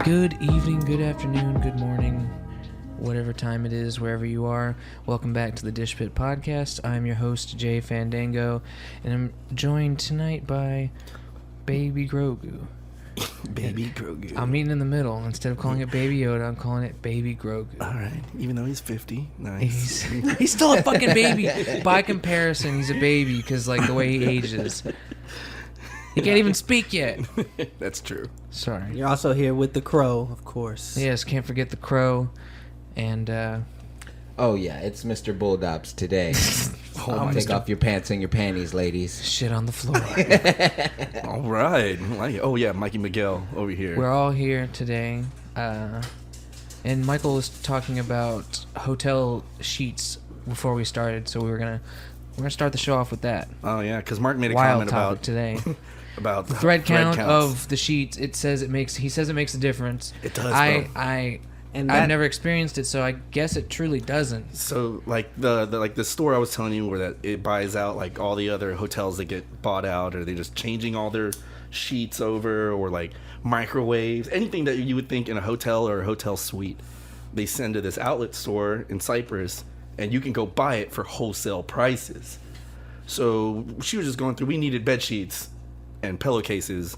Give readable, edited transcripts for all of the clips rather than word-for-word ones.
Good evening, good afternoon, good morning, whatever time it is, wherever you are. Welcome back to the Dish Pit Podcast. I'm your host, Jay Fandango, and I'm joined tonight by Baby Grogu. Baby Grogu. I'm meeting in the middle. Instead of calling it Baby Yoda, I'm calling it Baby Grogu. All right. Even though he's 50. Nice. He's still a fucking baby. By comparison, he's a baby because, like, the way he ages. He can't even speak yet. That's true. Sorry. You're also here with the Crow, of course. Yes, can't forget the Crow. And, oh, yeah, it's Mr. Bulldops today. Take off your pants and your panties, ladies. Shit on the floor. All right. Oh, yeah, Mikey Miguel over here. We're all here today. And Michael was talking about hotel sheets before we started, so we're gonna start the show off with that. Oh, yeah, because Mark made a Wild comment topic about today. about the thread count counts. of the sheets. He says it makes a difference. It does, bro. I've never experienced it, so I guess it truly doesn't. So, like the store I was telling you where that it buys out like all the other hotels that get bought out, or they just changing all their sheets over, or like microwaves, anything that you would think in a hotel or a hotel suite, they send to this outlet store in Cyprus, and you can go buy it for wholesale prices. So she was just going through. We needed bed sheets and pillowcases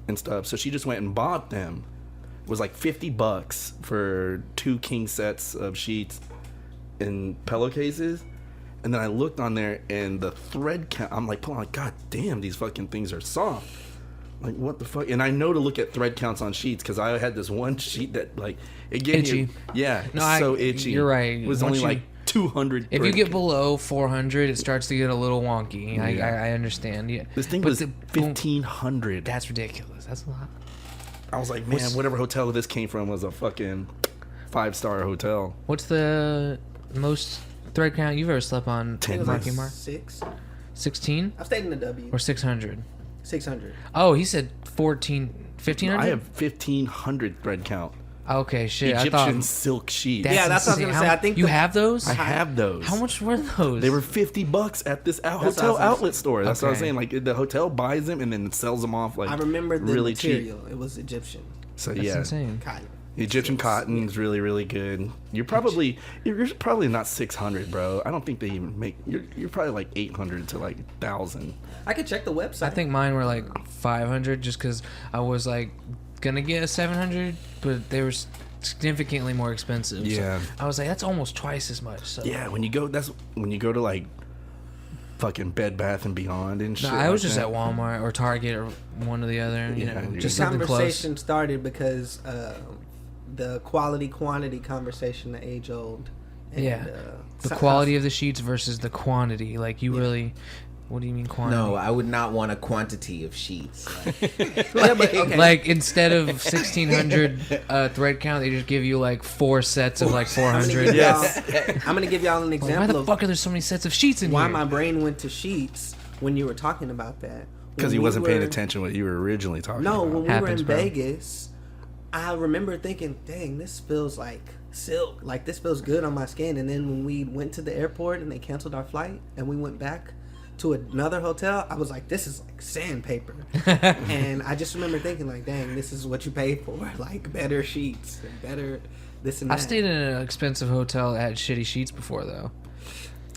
and stuff, so she just went and bought them. It was like $50 for 2 king sets of sheets and pillowcases. And then I looked on there, and the thread count, I'm like, God damn, these fucking things are soft. Like, what the fuck? And I know to look at thread counts on sheets because I had this one sheet that, like, it gave itchy. me, yeah, No, so itchy. You're right. It was only like 200. If you get below 400, it starts to get a little wonky. Yeah. I understand. Yeah. This thing was 1,500. That's ridiculous. That's a lot. I was like, man, whatever hotel this came from was a fucking 5-star hotel. What's the most thread count you've ever slept on, 10. Marky Mark? 6. 16? I've stayed in the W. Or 600? 600. Oh, he said 1,500? I have 1,500 thread count. Okay, shit. Egyptian I thought silk sheets. Yeah, that's what I was gonna say. I think you have those. I have those. How much were those? They were $50 at this hotel outlet store. That's what I was saying. Like, the hotel buys them and then sells them off. Like, I remember the really material. cheap. It was Egyptian. So That's yeah, insane. Cotton. Egyptian cotton is really, really good. You're probably not 600, bro. I don't think they even make. You're probably like 800 to like 1,000. I could check the website. I think mine were like 500 just because I was like gonna get a 700, but they were significantly more expensive. Yeah. So I was like, that's almost twice as much. So. Yeah, when you go to like fucking Bed Bath and Beyond and shit. No, I was like just that. at Walmart or Target or one or the other. You Yeah, know, dude. just the something conversation close. started because the quality quantity conversation, the age old. And, Yeah. The quality of the sheets versus the quantity. Like you really. What do you mean quantity? No, I would not want a quantity of sheets. Like instead of 1,600 thread count, they just give you like 4 sets of like 400. I'm gonna give y'all an Like, example why the of fuck are there so many sets of sheets in why here? my brain went to sheets when you were talking about that. Because he wasn't paying attention to what you were originally talking No, about. when we Happens, were in bro. Vegas, I remember thinking, dang, this feels like silk. Like, this feels good on my skin. And then when we went to the airport and they canceled our flight and we went back to another hotel, I was like, this is like sandpaper. And I just remember thinking, like, dang, this is what you pay for. Like, better sheets and better this and that. I've stayed in an expensive hotel that had shitty sheets before, though.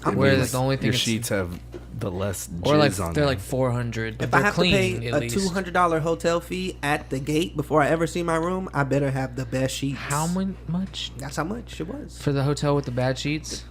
It Where means the only thing your it's- sheets have the less jizz Or like on they're them. like 400, but If I they're have clean to pay at a least. $200 hotel fee at the gate before I ever see my room, I better have the best sheets. How much That's how much it was. for the hotel with the bad sheets?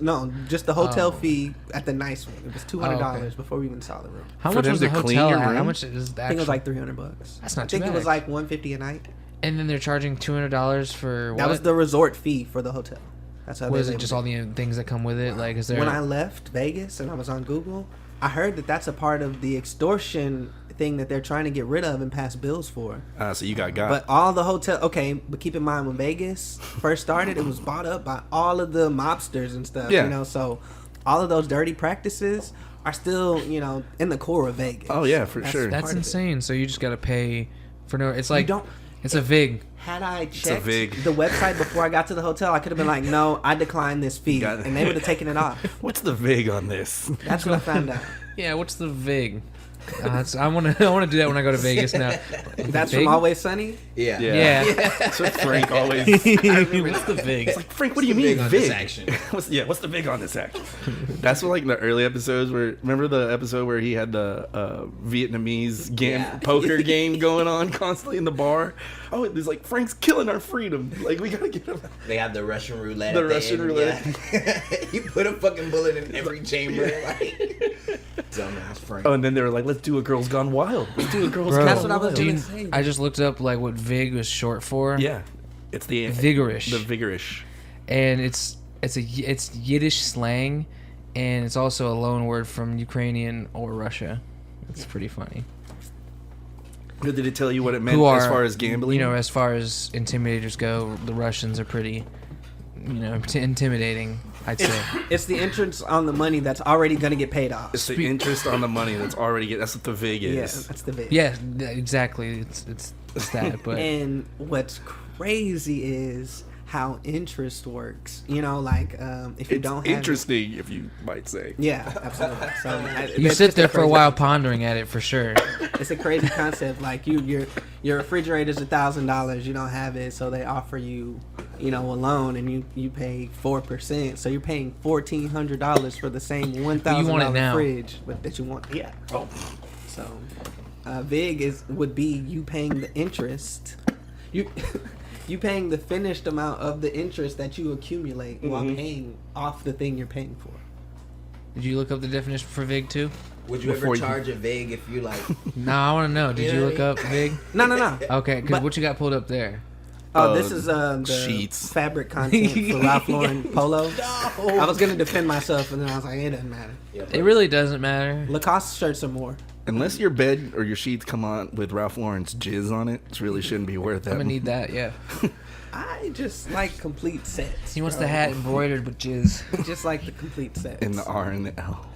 No, just the hotel Oh. fee at the nice one. It was $200 Oh, okay. before we even saw the room. How For much them was the to clean hotel your at? How room? much is the I think it was actual? like $300. That's not I too think bad. it was like $150 a night. And then they're charging $200 for what? That was the resort fee for the hotel. That's how Was they it just all the things that come with it? Like, is there? When I left Vegas and I was on Google, I heard that that's a part of the extortion thing that they're trying to get rid of and pass bills for. So you got But all the hotel, okay, but keep in mind when Vegas first started, it was bought up by all of the mobsters and stuff. Yeah. You know, so all of those dirty practices are still, you know, in the core of Vegas. Oh yeah, for That's- sure. That's part of it. insane. So you just gotta pay for no. It's You like don't. it's a vig. Had I a checked vig. the website before I got to the hotel, I could have been like, "No, I decline this fee," Got it. and they would have taken it off. What's the vig on this? That's what I found out. Yeah, what's the VIG? I want to do that when I go to Vegas now. That's VIG? from Always Sunny? Yeah. That's what Frank always. What's the VIG? It's like, Frank, what do you mean VIG? What's the VIG on this action? That's what, like, the early episodes where, remember the episode where he had the Vietnamese poker game going on constantly in the bar? Oh, it's like, Frank's killing our freedom. Like, we gotta get him. They have the Russian roulette. The Russian roulette. Yeah. You put a fucking bullet in every chamber. Like, dumbass Frank. Oh, and then they were like, let's do a Girls Gone Wild. Let's do a Girls Bro, Gone That's what I was Wild. doing. Say. I just looked up like what VIG was short for. Yeah. It's the Vigorish. The vigorish. And it's Yiddish slang, and it's also a loan word from Ukrainian or Russia. It's pretty funny. Did it tell you what it meant as far as gambling? You know, as far as intimidators go, the Russians are pretty, intimidating, I'd say. It's the interest on the money that's already going to get paid off. It's the interest on the money that's already that's what the VIG Yeah, is. that's the big. Yeah, exactly. It's that, but And what's crazy is how interest works. You know, like if you It's don't have interesting, if you might say. Yeah, absolutely. So you it's sit just there for a crazy- while pondering at it for sure. It's a crazy concept. Like your refrigerator's $1,000. You don't have it, so they offer you, a loan, and you pay 4%. So you're paying $1,400 for the same $1,000 fridge, but that you want. Yeah. Oh. So, VIG would be you paying the interest. You paying the finished amount of the interest that you accumulate while paying off the thing you're paying for. Did you look up the definition for VIG too? Would you ever charge a VIG if you like? No, I want to know. Did you look up VIG? No. Okay, because But- what you got pulled up there? Oh, this is the sheets. fabric content for Ralph Lauren polo. I was gonna defend myself, and then I was like, it doesn't matter. It really doesn't matter. Lacoste shirts are more. Unless your bed or your sheets come on with Ralph Lauren's jizz on it, it really shouldn't be worth that. I'm gonna need that. Yeah. I just like complete sets. He wants bro. the hat embroidered with jizz. Just like the complete sets. In the R and the L.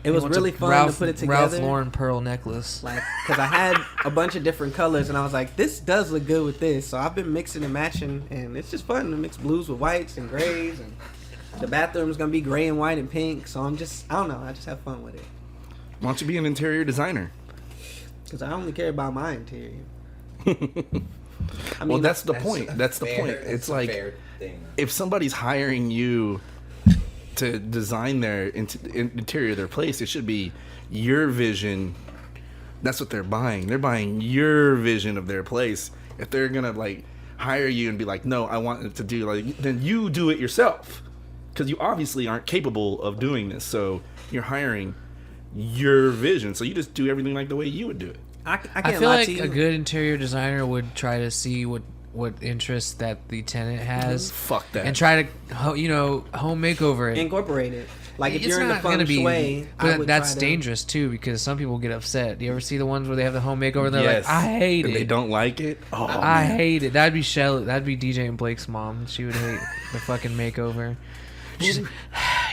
It was He wants really a fun to put it together. Ralph Lauren pearl necklace. Like, because I had a bunch of different colors, and I was like, this does look good with this. So I've been mixing and matching, and it's just fun to mix blues with whites and grays. And the bathroom's going to be gray and white and pink. So I don't know. I just have fun with it. Why don't you be an interior designer? Because I only care about my interior. Well, that's the point. That's the point. It's like, fair thing. if somebody's hiring you to design their interior of their place, it should be your vision. That's what they're buying. They're buying your vision of their place. If they're gonna like hire you and be like, no, I want it to do like, then you do it yourself, because you obviously aren't capable of doing this. So you're hiring your vision. So you just do everything like the way you would do it. I can't I feel lie like to you. a good interior designer would try to see what interests that the tenant has, Fuck that. and try to home makeover it. Incorporate it. Like, if It's you're in the not feng gonna be, shui, I but would that's try to- dangerous too, because some people get upset. Do you ever see the ones where they have the home makeover and they're Yes. like, I hate And it. they don't like it. Oh, I man. hate it. That'd be Shelley. That'd be DJ and Blake's mom. She would hate the fucking makeover. She's like,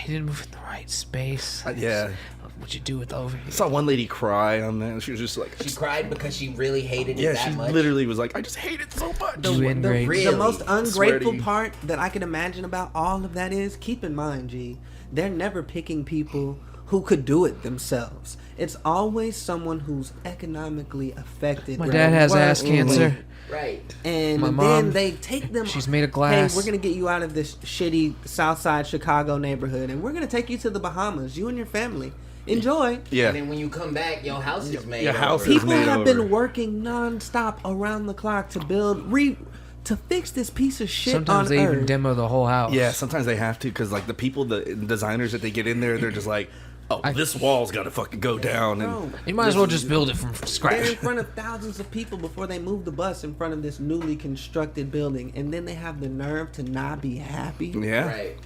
you didn't move in the right space. Yeah. What you do with over here? I saw one lady cry on that. She was just like, She cried because she really hated it yeah, that she much. literally was like, I just hate it so much. You ingrate. Really? The most ungrateful Sweaty. part that I can imagine about all of that is, keep in mind, G, they're never picking people who could do it themselves. It's always someone who's economically affected. My with dad has work, ass cancer. Right. and My then mom, they take them. she's made of glass. Hey, we're gonna get you out of this shitty Southside Chicago neighborhood, and we're gonna take you to the Bahamas. You and your family enjoy. Yeah. And then when you come back, your house is made. Your house over. is People made have over. been working nonstop around the clock to build to fix this piece of shit Sometimes on they Earth. even demo the whole house. Yeah, sometimes they have to, because like the people, the designers that they get in there, they're just like, oh, this wall's got to fucking go down. And Bro, You might as well just build it from they're in scratch. front of thousands of people before they move the bus in front of this newly constructed building, and then they have the nerve to not be happy. yeah, Right.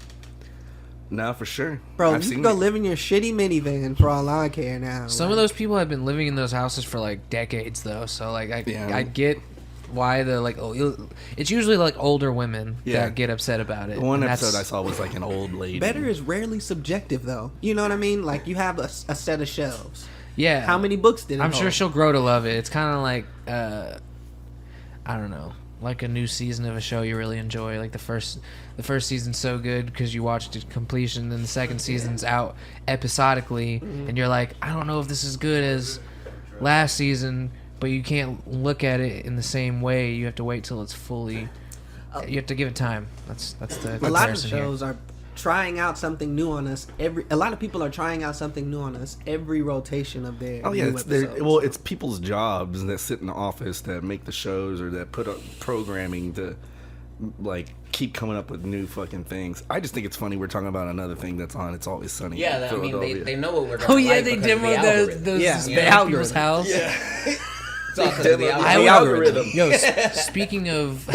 no, for sure. Bro, I've you seen can go it. live in your shitty minivan for all I care now. Some of those people have been living in those houses for like decades, though. So like, Yeah. I get why the like. It's usually like older women Yeah. that get upset about it. One and episode I that's- saw was like an old lady. Better is rarely subjective, though. You know what I mean? Like, you have a set of shelves. Yeah. How many books did it I'm sure hold? she'll grow to love it. It's kind of like I don't know. like a new season of a show you really enjoy. Like the first season's so good because you watched it to completion, then the second season's out episodically, and you're like, I don't know if this is good as last season, but you can't look at it in the same way. You have to wait till it's fully. You have to give it time. That's the comparison. A lot of shows are trying out something new on us a lot of people are trying out something new on us every rotation of their new episodes. It's people's jobs that sit in the office that make the shows or that put up programming to like keep coming up with new fucking things. I just think it's funny we're talking about another thing that's on It's Always Sunny. Yeah, I mean they know what we're going to like. They demoed those Hispanic people's house. Yeah. It's all because of the algorithm. Yo, speaking of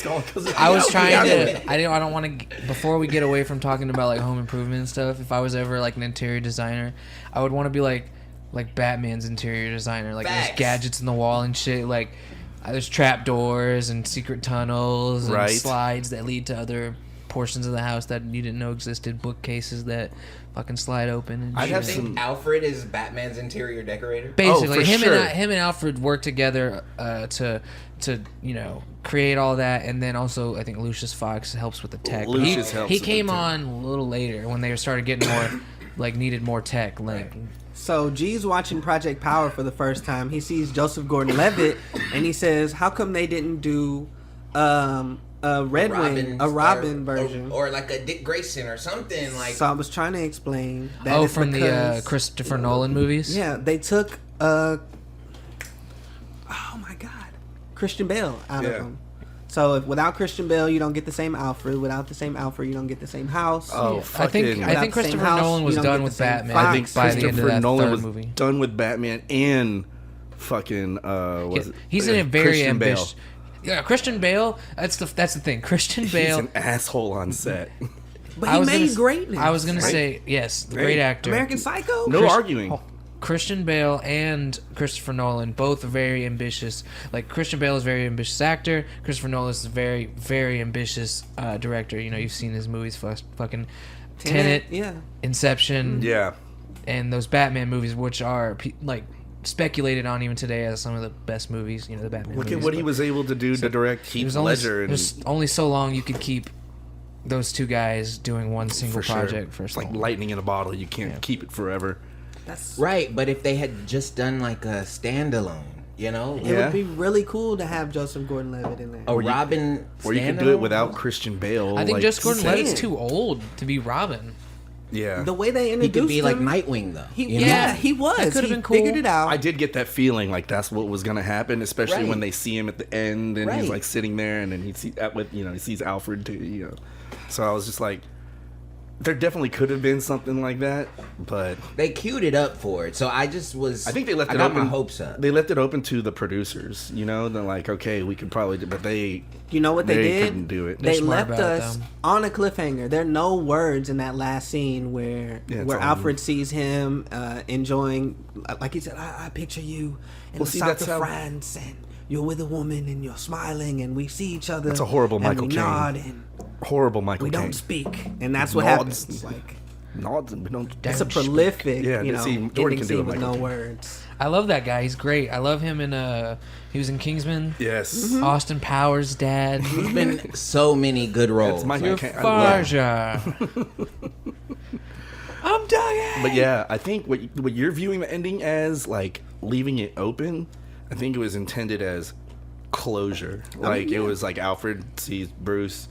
I was trying to. I don't want to. Before we get away from talking about like home improvement and stuff, if I was ever like an interior designer, I would want to be like Batman's interior designer. Like there's gadgets in the wall and shit. Like there's trap doors and secret tunnels and slides that lead to other portions of the house that you didn't know existed. Bookcases that fucking slide open. And I think Alfred is Batman's interior decorator. Basically, him and Alfred work together to create all that, and then also I think Lucius Fox helps with the tech. He came on a little later when they started getting more needed more tech. So G's watching Project Power for the first time. He sees Joseph Gordon-Levitt, and he says, "How come they didn't do a Robin version, or like a Dick Grayson or something like?" So I was trying to explain that. From the Christopher Nolan movies. Yeah, they took Christian Bale out of them. So without Christian Bale, you don't get the same Alfred. Without the same Alfred, you don't get the same house. Oh, I think Christopher Nolan was done with Batman. I think by the end of that third movie, done with Batman and fucking he's in a very ambitious. Yeah, Christian Bale. That's the thing. Christian Bale. He's an asshole on set. But he made greatness. I was gonna say yes, great actor. American Psycho. No arguing. Christian Bale and Christopher Nolan, both very ambitious. Like Christian Bale is a very ambitious actor. Christopher Nolan is a very, very ambitious director. You know, you've seen his movies, fucking Tenet, Inception, and those Batman movies, which are speculated on even today as some of the best movies. You know, the Batman. Look at what he was able to do to direct Heath Ledger. There's only so long you could keep those two guys doing one single project for so long. Like lightning in a bottle. You can't keep it forever. That's right, but if they had just done like a standalone, it would be really cool to have Joseph Gordon-Levitt in there. Or Robin, or you could do it without Christian Bale. I think Joseph Gordon-Levitt's too old to be Robin. Yeah, the way they introduced him, he could be him, like Nightwing though. He was. That could have been cool. Figured it out. I did get that feeling like that's what was gonna happen, especially when they see him at the end and he's like sitting there, and then he sees Alfred too. So I was just like, there definitely could have been something like that, but they queued it up for it. So I think they left it open. My hopes up. They left it open to the producers. They're like, okay, we could probably do, but they. You know what they did? Couldn't do it. They left us on a cliffhanger. There are no words in that last scene where Alfred sees him enjoying, like he said, I picture you in the south of France, and you're with a woman, and you're smiling, and we see each other. That's a horrible and Michael we Caine. nod, and horrible Michael Caine. We don't speak, and that's what happens. It's like nods, and we don't. It's a prolific, Jordan can do it with no Caine. words. I love that guy. He's great. I love him in he was in Kingsman. Yes. Mm-hmm. Austin Powers' dad. He's been so many good roles. You're Farja. I'm dying. But yeah, I think what you're viewing the ending as, like leaving it open, I think it was intended as closure. It was like Alfred sees Bruce.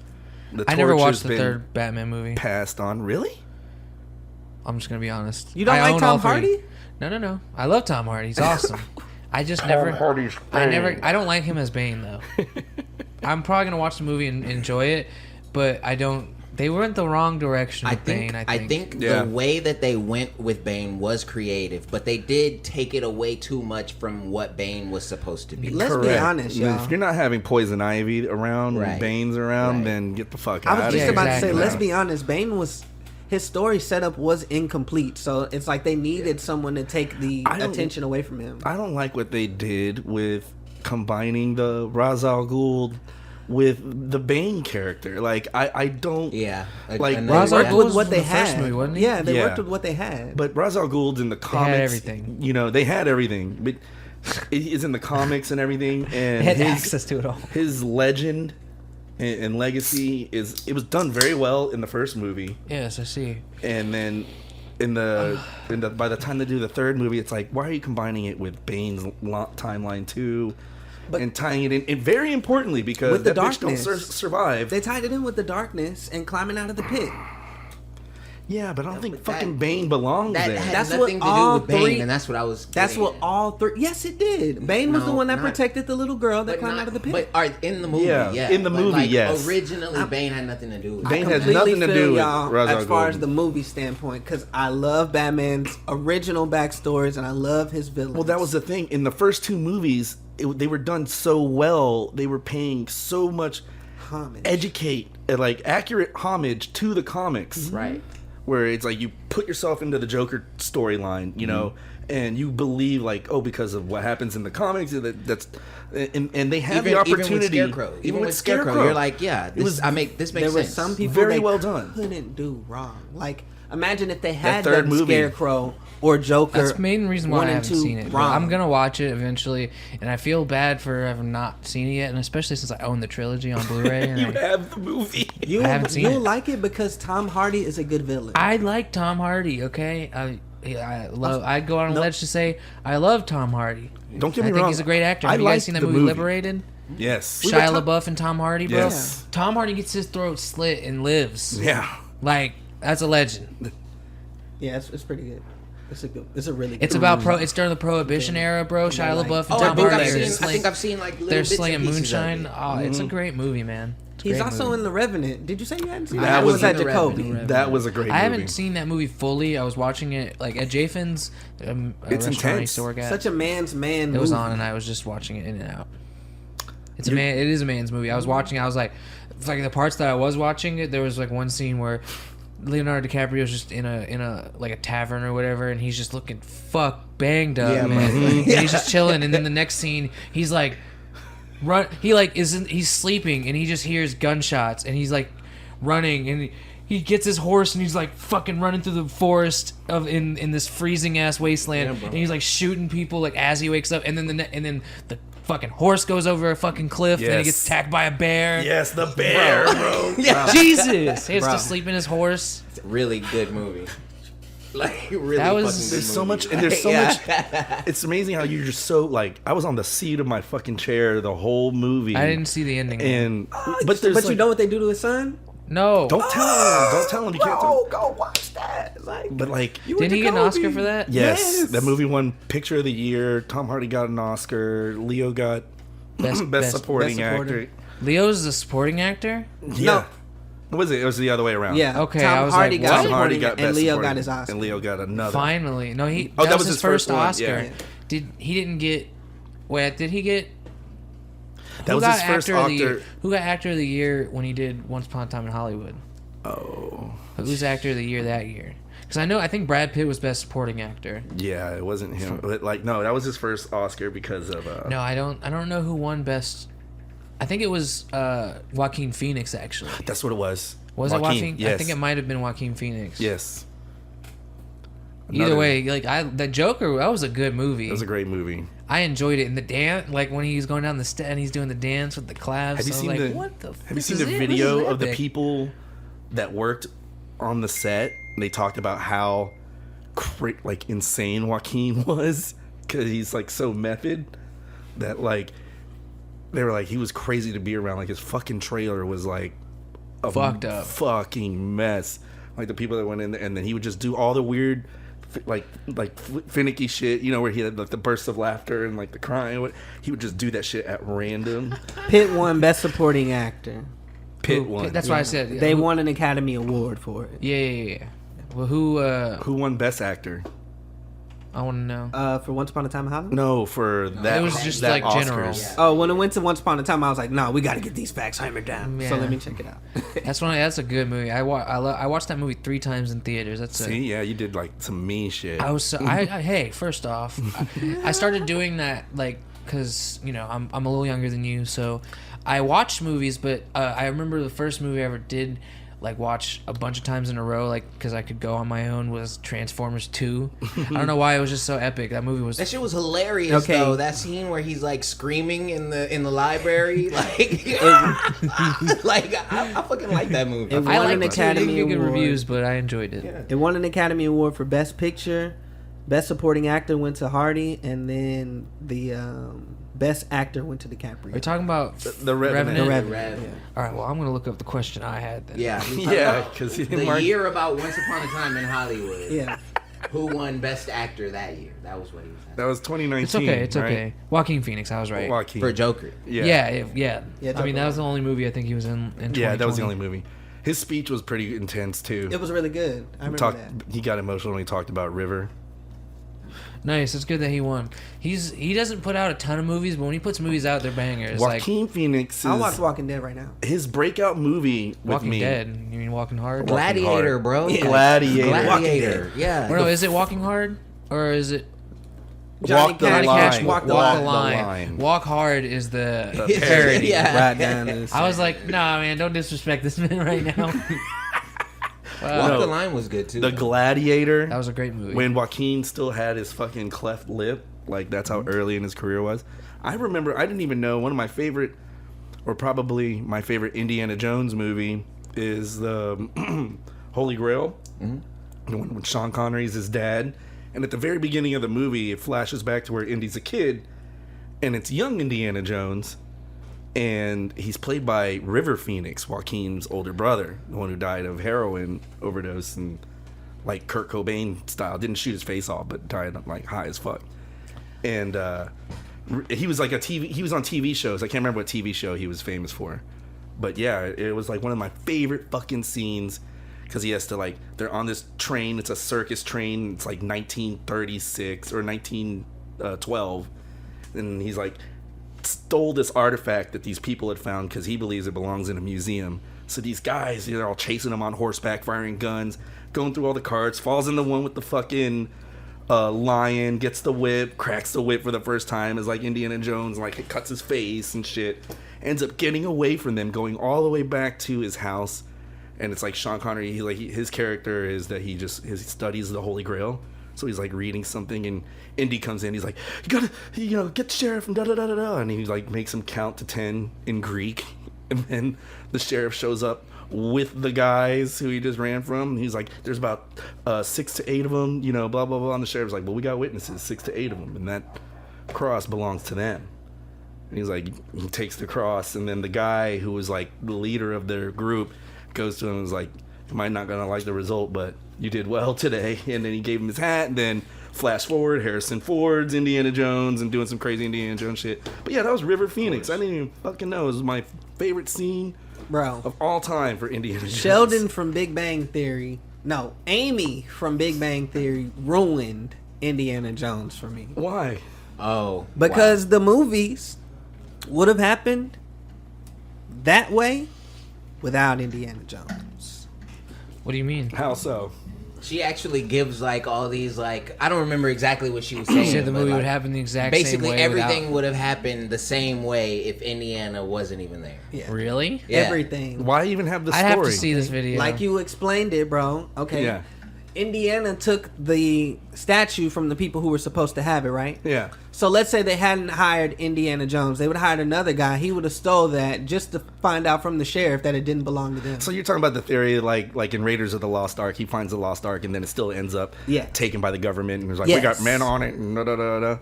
I never watched the third Batman movie. Passed on. Really? I'm just gonna be honest. You don't like Tom Hardy? No. I love Tom Hardy. He's awesome. I just never. I don't like him as Bane though. I'm probably gonna watch the movie and enjoy it, but I don't. They went the wrong direction with Bane. I think the way that they went with Bane was creative, but they did take it away too much from what Bane was supposed to be. Let's be honest, y'all. If you're not having Poison Ivy around when Bane's around, then get the fuck out of here. I was just about to say, let's be honest. Bane was. His story setup was incomplete, so it's like they needed someone to take the attention away from him. I don't like what they did with combining the Ra's al Ghul with the Bane character. Like I don't. Yeah. Like Ra's al Ghul was what they the had. First movie, wasn't he? Yeah, they worked with what they had. But Ra's al Ghul in the comics, they had everything. They had everything. But is in the comics and everything, and Had access to it all. his legend and legacy it was done very well in the first movie, Yes, I see. and then in the by the time they do the third movie, it's like, why are you combining it with Bane's timeline too, and tying it in? And very importantly, because With the that bitch don't darkness. survive. They tied it in with the darkness and climbing out of the pit. Yeah, but I don't think but fucking that- Bane belongs That there. had That's nothing what to do all with Bane, three- and that's what I was. That's getting what at. all three. Yes, it did. Bane was the No, one that not- protected the little girl that But climbed not- out of the pit. But in the movie, Yeah, in in the movie, yes. Originally, Bane had nothing to do with Bane it. had completely nothing to feel do with y'all Ra's al as far Ghul. as the movie standpoint, because I love Batman's original backstories and I love his villains. Well, that was the thing. In the first two movies, they were done so well. They were paying so much homage. accurate homage to the comics. Right. Where it's like you put yourself into the Joker storyline, you know, and you believe like, oh, because of what happens in the comics, and they have the opportunity. Even with Scarecrow, you're like, yeah, this makes There sense. were some people Very they well done. couldn't do wrong. Like, imagine if they had third done movie. Scarecrow or Joker. That's the main reason why one I and haven't two seen it. But wrong. I'm gonna watch it eventually, and I feel bad for having not seen it yet, and especially since I own the trilogy on Blu-ray. And You I, have the movie. You I haven't seen you'll it. like it because Tom Hardy is a good villain. I like Tom Hardy. Okay, I love. I go on a ledge to say I love Tom Hardy. Don't get I me think wrong. he's a great actor. I Have you guys liked seen that the movie movie. Liberated? Yes. We Shia were LaBeouf and Tom Hardy, bro. Yes. Tom Hardy gets his throat slit and lives. Yeah. Like that's a legend. Yeah, it's pretty good. It's a really. It's good about movie. It's during the Prohibition era, bro. Shia like- LaBeouf and Oh, Tom I Hardy. think I've seen like little They're bits and slinging pieces of moonshine. it. Oh, it's a great movie, man. It's a He's great also movie. in The Revenant. Did you say you hadn't seen That that? Or was was that The Jacoby? Revenant. That was a great movie. I haven't seen that movie fully. I was watching it like at Jafin's. A It's restaurant I intense. used to work at. Such a man's man. It was movie. on, and I was just watching it in and out. It's a man. It is a man's movie. I was watching. I was like the parts that I was watching it. There was like one scene where Leonardo DiCaprio's just in a like a tavern or whatever, and he's just looking banged up, Yeah, man. man. And he's just chilling, and then the next scene, he's like he's sleeping, and he just hears gunshots, and he's like running, and he gets his horse, and he's like fucking running through the forest in this freezing ass wasteland, and he's like shooting people like as he wakes up, and then the fucking horse goes over a fucking cliff, and he Yes. gets attacked by a bear. Yes, the bear, bro. Jesus, he has Bro. to sleep in his horse. It's a really good movie. Like really That was- fucking good There's so movie. much, and there's so Yeah. much. It's amazing how you're just so like. I was on the seat of my fucking chair the whole movie. I didn't see the ending. And but But there's you like, know what they do to his son? No. don't tell him. Don't tell him. You can't tell. go watch that. Like, But like, Didn't he get an Oscar for that? yes, that movie won Picture of the Year. Tom Hardy got an Oscar. Leo got best supporting Best Supporting. actor. Leo's the supporting actor? Yeah. What was it? It was the other way around. Yeah. Okay, Tom I was Hardy like, got what? Tom Hardy supporting got and best Leo supporting, got his Oscar. and Leo got another. Finally. No, he Oh, that was his first one, Oscar. yeah. He didn't get Wait, did he get That was his first actor of the year? Oscar. Who got actor of the year when he did Once Upon a Time in Hollywood? Oh, Who's actor of the year that year? Because I think Brad Pitt was best supporting actor. yeah, it wasn't him. But like, no, that was his first Oscar because of. No, I don't know who won best. I think it was Joaquin Phoenix actually. That's what it was. Was it Joaquin? Yes. I think it might have been Joaquin Phoenix. Yes. Either Another- way, like the Joker, that was a good movie. That was a great movie. I enjoyed it. And the dance, like when he's going down the step and he's doing the dance with the claps. Have you I was seen like, the? what the? Have you this seen is the it? This video is of the epic. people that worked on the set? They talked about how like insane Joaquin was because he's like so method that like they were like he was crazy to be around. Like his fucking trailer was like a Fucked up. fucking mess. Like the people that went in there, and then he would just do all the weird. Like finicky shit, you know, where he had like the bursts of laughter and like the crying. He would just do that shit at random. Pitt won Best Supporting Actor. Pitt won. That's why I said They won an Academy Award for it. Yeah. Well, who? Who won Best Actor? I want to know. For Once Upon a Time in Hollywood? No, for that. It was just, that like, general. Oscars. Oh, when it went to Once Upon a Time, I was like, no, we got to get these facts hammered down. Yeah. So let me check it out. That's a good movie. I watched that movie 3 times in theaters. That's See, yeah, you did like some mean shit. I was hey, first off, I started doing that like because you know I'm a little younger than you, so I watched movies, but I remember the first movie I ever did like watch a bunch of times in a row, like because I could go on my own, was Transformers 2. I don't know why it was just so epic. That movie was. That shit was hilarious. Okay. Though that scene where he's like screaming in the library, like, like I fucking like that movie. It I won liked an it too. It didn't Academy get good Award. reviews, but I enjoyed it. Yeah. It won an Academy Award for Best Picture. Best Supporting Actor went to Hardy, and then the Best Actor went to DiCaprio. Are you talking about The Revenant. The Revenant? Revenant. Rev. Yeah. All right, well, I'm gonna look up the question I had then. Yeah, Yeah, because the year about Once Upon a Time in Hollywood. Yeah. Who won Best Actor that year? That was what he was asking. that was 2019. It's okay. It's right? okay. Joaquin Phoenix, I was right. Joaquin. For Joker. Yeah. Yeah. Yeah, I mean, that was the only movie I think he was in 2020. Yeah, that was the only movie. His speech was pretty intense too. It was really good. I remember that. He got emotional when he talked about River. Nice. It's good that he won. He doesn't put out a ton of movies, but when he puts movies out, they're bangers. Like Joaquin Phoenix I'll watch is Walking Dead right now. his breakout movie with Walking me. Dead. You mean Walking Hard? Gladiator, Hard. bro. Yeah. Gladiator. Gladiator. Yeah. Or no, is it Walking Hard or is it Johnny Walk the Cash, line. Walk the Walk Line. the Line? Walk Hard is the The parody. Yeah. Right down this. I was like, nah, man, don't disrespect this man right now. Wow. Walk No. the Line was good too. The Gladiator. That was a great movie. When Joaquin still had his fucking cleft lip, like that's how early in his career was. I remember I didn't even know one of my favorite, or probably my favorite Indiana Jones movie is the Holy Grail. The one with Sean Connery's his dad, and at the very beginning of the movie, it flashes back to where Indy's a kid, and it's young Indiana Jones, and he's played by River Phoenix, Joaquin's older brother, the one who died of heroin overdose and like Kurt Cobain style, didn't shoot his face off, but died like high as fuck. And he was like he was on TV shows. I can't remember what TV show he was famous for, but yeah, it was like one of my favorite fucking scenes because he has to like they're on this train. It's a circus train. It's like 1936 or 1912, and he's like stole this artifact that these people had found because he believes it belongs in a museum. So these guys, they're all chasing him on horseback, firing guns, going through all the carts, falls in the one with the fucking lion, gets the whip, cracks the whip for the first time as like Indiana Jones, like it cuts his face and shit. Ends up getting away from them, going all the way back to his house. And it's like Sean Connery, his character is that he studies the Holy Grail. So he's like reading something, and Indy comes in. He's like, "You gotta, get the sheriff and da da da da da." And he like makes him count to 10 in Greek, and then the sheriff shows up with the guys who he just ran from. He's like, "There's about 6 to 8 of them, blah blah blah." And the sheriff's like, "Well, we got witnesses, 6 to 8 of them, and that cross belongs to them." And he's like, he takes the cross, and then the guy who was like the leader of their group goes to him and is like, "You might not gonna like the result, but you did well today." And then he gave him his hat, and then flash forward, Harrison Ford's Indiana Jones and doing some crazy Indiana Jones shit. But yeah, that was River Phoenix. I didn't even fucking know. It was my favorite scene Bro. of all time for Indiana Jones. Sheldon from Big Bang Theory. No, Amy from Big Bang Theory ruined Indiana Jones for me. Why? Oh. Because the movies would have happened that way without Indiana Jones. What do you mean? How so? She actually gives like all these like I don't remember exactly what she was You saying. said the but, movie like, would happen the exact same basically way. everything without... would have happened the same way if Indiana wasn't even there. Yeah. Really? Yeah. Everything. Why even have the I story? have to see this video. Like you explained it, bro. Okay. Yeah. Indiana took the statue from the people who were supposed to have it, right? Yeah. So let's say they hadn't hired Indiana Jones. They would have hired another guy. He would have stole that just to find out from the sheriff that it didn't belong to them. So you're talking about the theory, like in Raiders of the Lost Ark, he finds the Lost Ark and then it still ends up taken by the government, and it's like, we got Yes. men on it, and da da da da.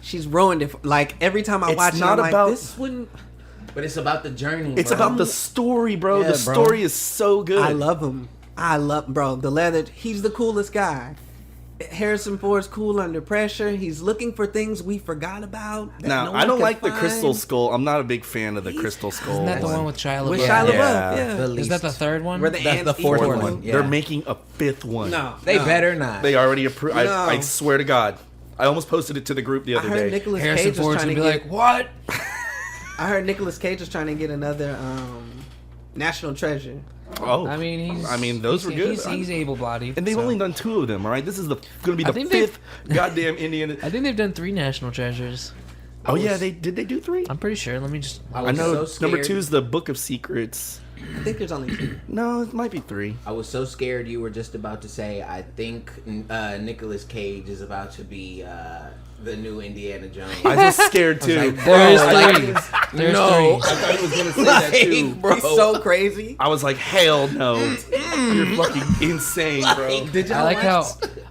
She's ruined it. Like every time I It's watch it, not I'm about- like, this wouldn't. But it's about the journey. It's bro. about the story, bro. Yeah, the bro. story is so good. I love him. Bro, the leather. He's the coolest guy. Harrison Ford's cool under pressure. He's looking for things we forgot about. that Now, no I one don't could like the find. Crystal Skull. I'm not a big fan of the Crystal Skull. Isn't that the one with Shia LaBeouf? With Yeah. Shia LaBeouf, Yeah. yeah. The Is that the least. third one? Where the That's ants the fourth eat one. them. Yeah. They're making a 5th one. No, They no. better not. They already approved. No. I swear to God. I almost posted it to the group the I other heard day. Nicolas Harrison Cage was Ford's trying gonna to be get. like, what? I heard Nicolas Cage was trying to get another National Treasure. Oh, I mean, those were good. He's able-bodied. And they've so. only done 2 of them. All right, this is going to be I the think 5th goddamn Indiana. I think they've done 3 National Treasures. Oh yeah, did they do 3? I'm pretty sure. Let me just. I was know so number scared. 2 is the Book of Secrets. I think there's only 2. No, it might be 3. I was so scared you were just about to say, I think Nicolas Cage is about to be the new Indiana Jones. I was scared too. There is 3. There's no. 3. I thought he was gonna say that too. Bro. He's so crazy. I was like, hell no. You're fucking insane, bro. Did y'all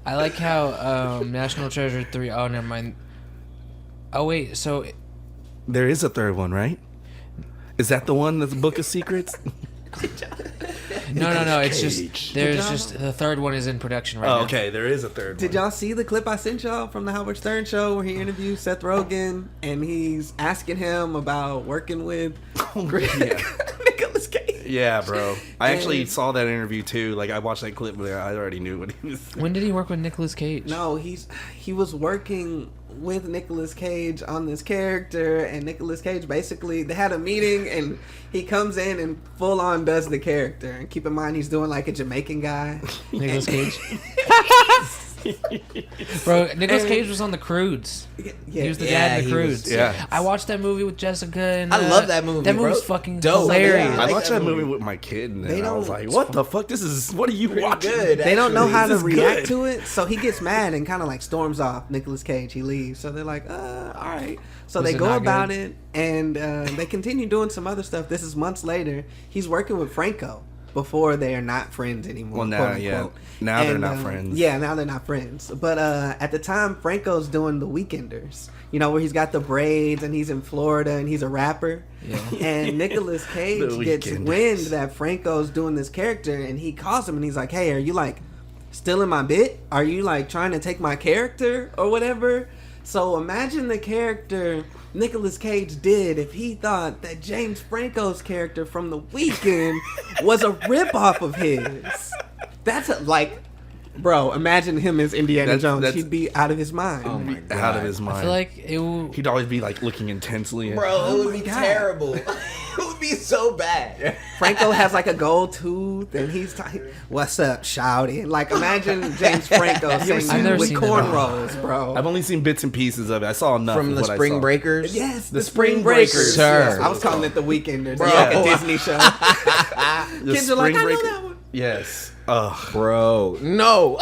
I like how National Treasure 3. Oh, never mind. Oh wait, so There is a third one, right? Is that the one that's Book of Secrets? no. It's Cage. just there's just the third one is in production right now. Oh, okay. There is a third Did one. y'all see the clip I sent y'all from the Howard Stern show where he interviewed Seth Rogen and he's asking him about working with Nicolas Cage? Yeah, bro. I actually And- saw that interview too. Like, I watched that clip, but I already knew what he was. When did he work with Nicolas Cage? No, he was working with Nicolas Cage on this character, and Nicolas Cage basically they had a meeting, and he comes in and full on does the character. And keep in mind he's doing like a Jamaican guy. Nicolas Cage. Bro, Nicolas Cage was on The Croods. Yeah, He was the Yeah, dad in The he was- Croods. yeah. I watched that movie with Jessica and I love that movie, That movie bro. was fucking Dope. hilarious. Yeah, I like watched that that movie movie. with my kid, and They I was don't- like, "What the fuck? What are you watching?" good. they don't know Actually, how to this is react good. to it, so he gets mad and kind of like storms off. Nicolas Cage, he leaves. So they're like, all right. So Was they it go not about good? it, and they continue doing some other stuff. This is months later. He's working with Franco before they are not friends anymore. Well, now, quote, yeah. unquote. Now they're And, not friends. Yeah, now they're not friends. But at the time, Franco's doing The Weekenders. You know, where he's got the braids and he's in Florida and he's a rapper. Yeah. And Nicolas Cage The gets Weekenders. wind that Franco's doing this character, and he calls him and he's like, "Hey, are you like still in my bit? Are you like trying to take my character or whatever?" So imagine the character Nicolas Cage did if he thought that James Franco's character from The Weeknd was a ripoff of his. That's bro, imagine him as Indiana Jones. that's- He'd be out of his mind. Oh my god. Out of his mind. I feel like it will. He'd always be like looking intensely. At, Bro, Oh it would my be God. terrible. It would be so bad. Franco has like a gold tooth, and he's like, "What's up, shouty?" Like, imagine James Franco I've singing never with seen that. cornrows, bro. I've only seen bits and pieces of it. I saw enough From of the what I Spring saw. Breakers? Yes, The Spring Breakers. Sir. I was calling it The Weekenders. Bro. It's like a Disney show. The Kids are like, Spring "I know Breakers. that one." Yes. Ugh. Bro, no.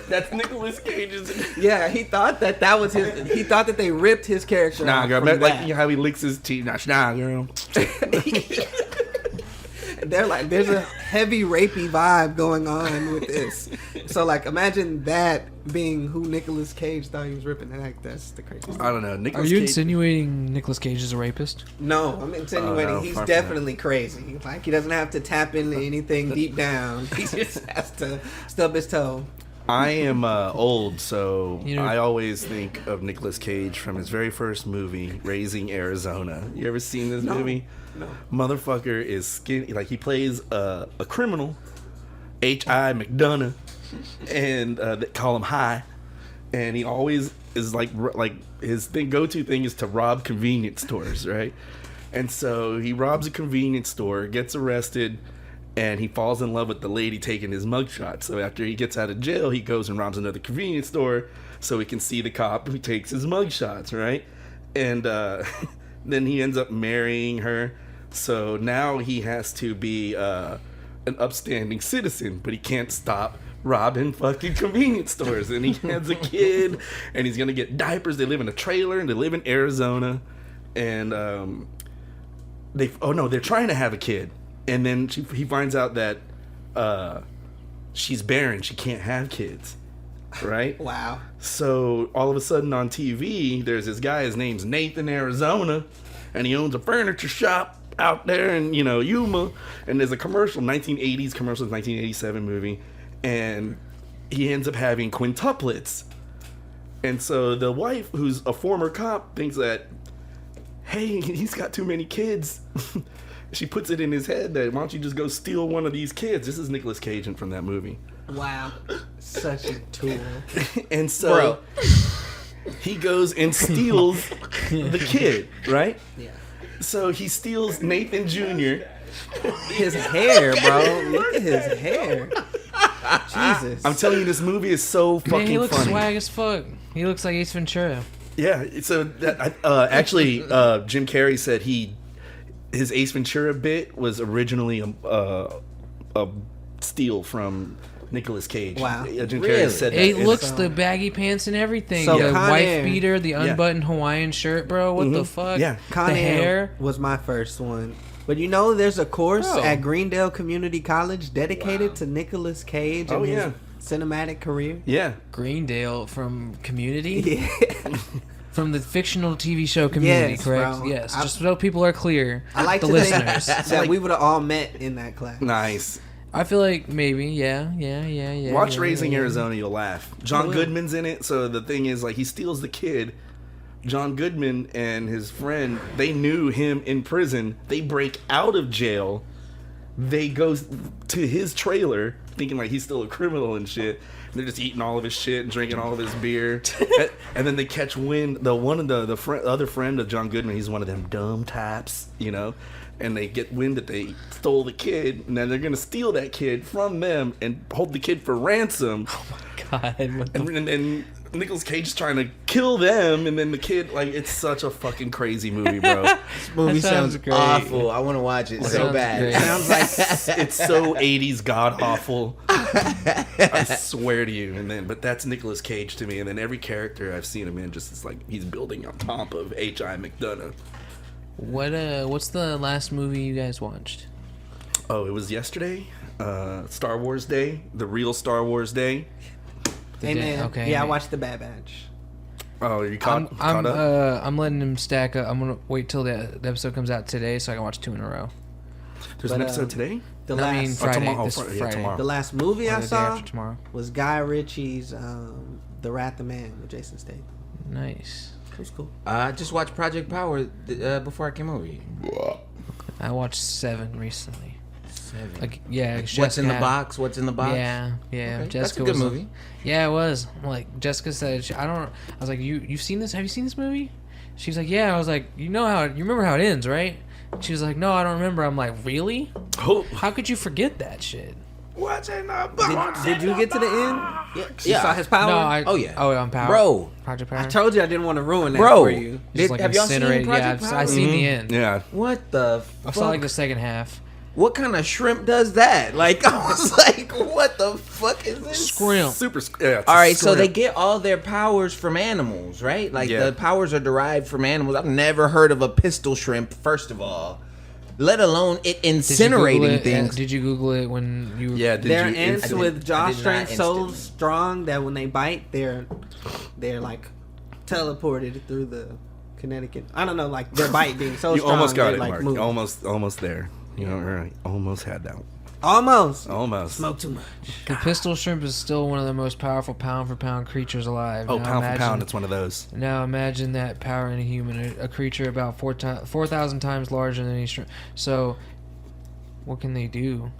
That's Nicolas Cage's. Yeah, he thought that was his. He thought that they ripped his character. Nah, off girl. from Like that. you know how he licks his teeth. Nah, girl. They're like, there's a heavy rapey vibe going on with this. So like, imagine that being who Nicolas Cage thought he was ripping. Like, that's the craziest. I don't know. Are Nicolas you Cage. insinuating Nicolas Cage is a rapist? No, I'm insinuating Oh, no, he's far from definitely crazy. Like, he doesn't have to tap into anything deep down. He just has to stub his toe. I am old, so You know- I always think of Nicolas Cage from his very first movie, Raising Arizona. You ever seen this movie? No. Motherfucker is skinny. Like, he plays a criminal, H.I. McDonough, and they call him High. And he always is like his go-to thing is to rob convenience stores, right? And so he robs a convenience store, gets arrested, and he falls in love with the lady taking his mugshot. So after he gets out of jail, he goes and robs another convenience store so he can see the cop who takes his mugshots, right? And then he ends up marrying her. So now he has to be an upstanding citizen, but he can't stop robbing fucking convenience stores. And he has a kid, and he's gonna get diapers. They live in a trailer, and they live in Arizona. And they're trying to have a kid. And then he finds out that she's barren. She can't have kids, right? Wow. So all of a sudden on TV, there's this guy. His name's Nathan Arizona, and he owns a furniture shop out there in Yuma. And there's a commercial, 1980s commercial, 1987 movie, and he ends up having quintuplets. And so the wife, who's a former cop, thinks that, hey, he's got too many kids. She puts it in his head that, why don't you just go steal one of these kids? This is Nicolas Cage from that movie. Wow. Such a tool. And so he goes and steals the kid, right? Yeah. So he steals Nathan Jr. His hair, bro. Look at his hair. Jesus. I'm telling you, this movie is so fucking Man, he looks funny. swag as fuck. He looks like Ace Ventura. Yeah, so actually, Jim Carrey said his Ace Ventura bit was originally a steal from Nicolas Cage. Wow. Jim Really? Carrey said that. It in- looks the baggy pants and everything. So The Con wife Air- beater, the unbuttoned Hawaiian shirt, bro. What the fuck? Yeah. Con the Air hair. was my first one. But you know, there's a course Bro. at Greendale Community College dedicated to Nicolas Cage and Oh, yeah. his cinematic career. Yeah. Greendale from Community? Yeah. From the fictional TV show Community, Yes, correct? bro. Yes. Just so people are clear. I like the to listeners. think that we would have all met in that class. Nice. I feel like maybe, yeah. Watch yeah, Raising yeah. Arizona, you'll laugh. John will. Goodman's in it, so the thing is, like, he steals the kid. John Goodman and his friend, they knew him in prison. They break out of jail. They go to his trailer, thinking like he's still a criminal and shit. And they're just eating all of his shit and drinking all of his beer. And then they catch wind. The other friend of John Goodman, he's one of them dumb types, you know. And they get wind that they stole the kid, and then they're gonna steal that kid from them and hold the kid for ransom. God, what the And Nicolas Cage is trying to kill them, and then the kid, like, it's such a fucking crazy movie, bro. This movie That sounds sounds great. awful. I want to watch it so sounds bad. great. Sounds like It's so 80s god awful. I swear to you. But that's Nicolas Cage to me. And then every character I've seen him in just is like he's building on top of H.I. McDonough. what's the last movie you guys watched? Oh, it was yesterday. Star Wars Day, the real Star Wars Day. Amen. Okay. Yeah, I watched The Bad Batch. Oh, you caught I'm up? I'm letting him stack up. I'm gonna wait till the episode comes out today so I can watch 2 in a row. There's an but, episode today. The I mean last Friday. tomorrow. This Friday, yeah, Friday. tomorrow. the last movie Or I the day saw after tomorrow. was Guy Ritchie's The Wrath of Man with Jason Statham. Nice. It was cool. I just watched Project Power before I came over here. I watched 7 recently. 7. Like yeah, What's in the Jessica- box? What's in the box? Yeah. Okay, Jessica that's a good was movie. Yeah, it was. Like Jessica said, I was like, you've seen this? Have you seen this movie? She's like, yeah. I was like, you remember how it ends, right? She was like, no, I don't remember. I'm like, really? Oh, How could you forget that shit? what's in the box? Did you get to the end? Yeah. You saw his power? Oh, yeah. Oh, on Power. Bro. Project Power. I told you I didn't want to ruin that Bro. for you. Just, like, have y'all seen incinerated. Project Yeah, Power? I seen the end. Yeah. What the I fuck? saw like the second half. What kind of shrimp does that? Like, I was like, what the fuck is this? Scrimp. Super. Yeah, it's All a right, so they script. get all their powers from animals, right? Like, Yeah. the powers are derived from animals. I've never heard of a pistol shrimp, first of all. Let alone it Did you Google incinerating it? things. Did you Google it when you? Yeah. Did They're you ants instantly- with jaw I did not strength so instantly. strong that when they bite, they're like teleported through the Connecticut. I don't know, like their bite being so You strong. almost got they, it, like, Mark. move. Almost there. You know, right? Almost had that one. Almost. Almost. Smoke too much. The pistol shrimp is still one of the most powerful pound for pound creatures alive. Oh, Now pound for imagine- pound, it's one of those. Now imagine that power in a human, a creature about 4,000 times larger than any shrimp. So, what can they do?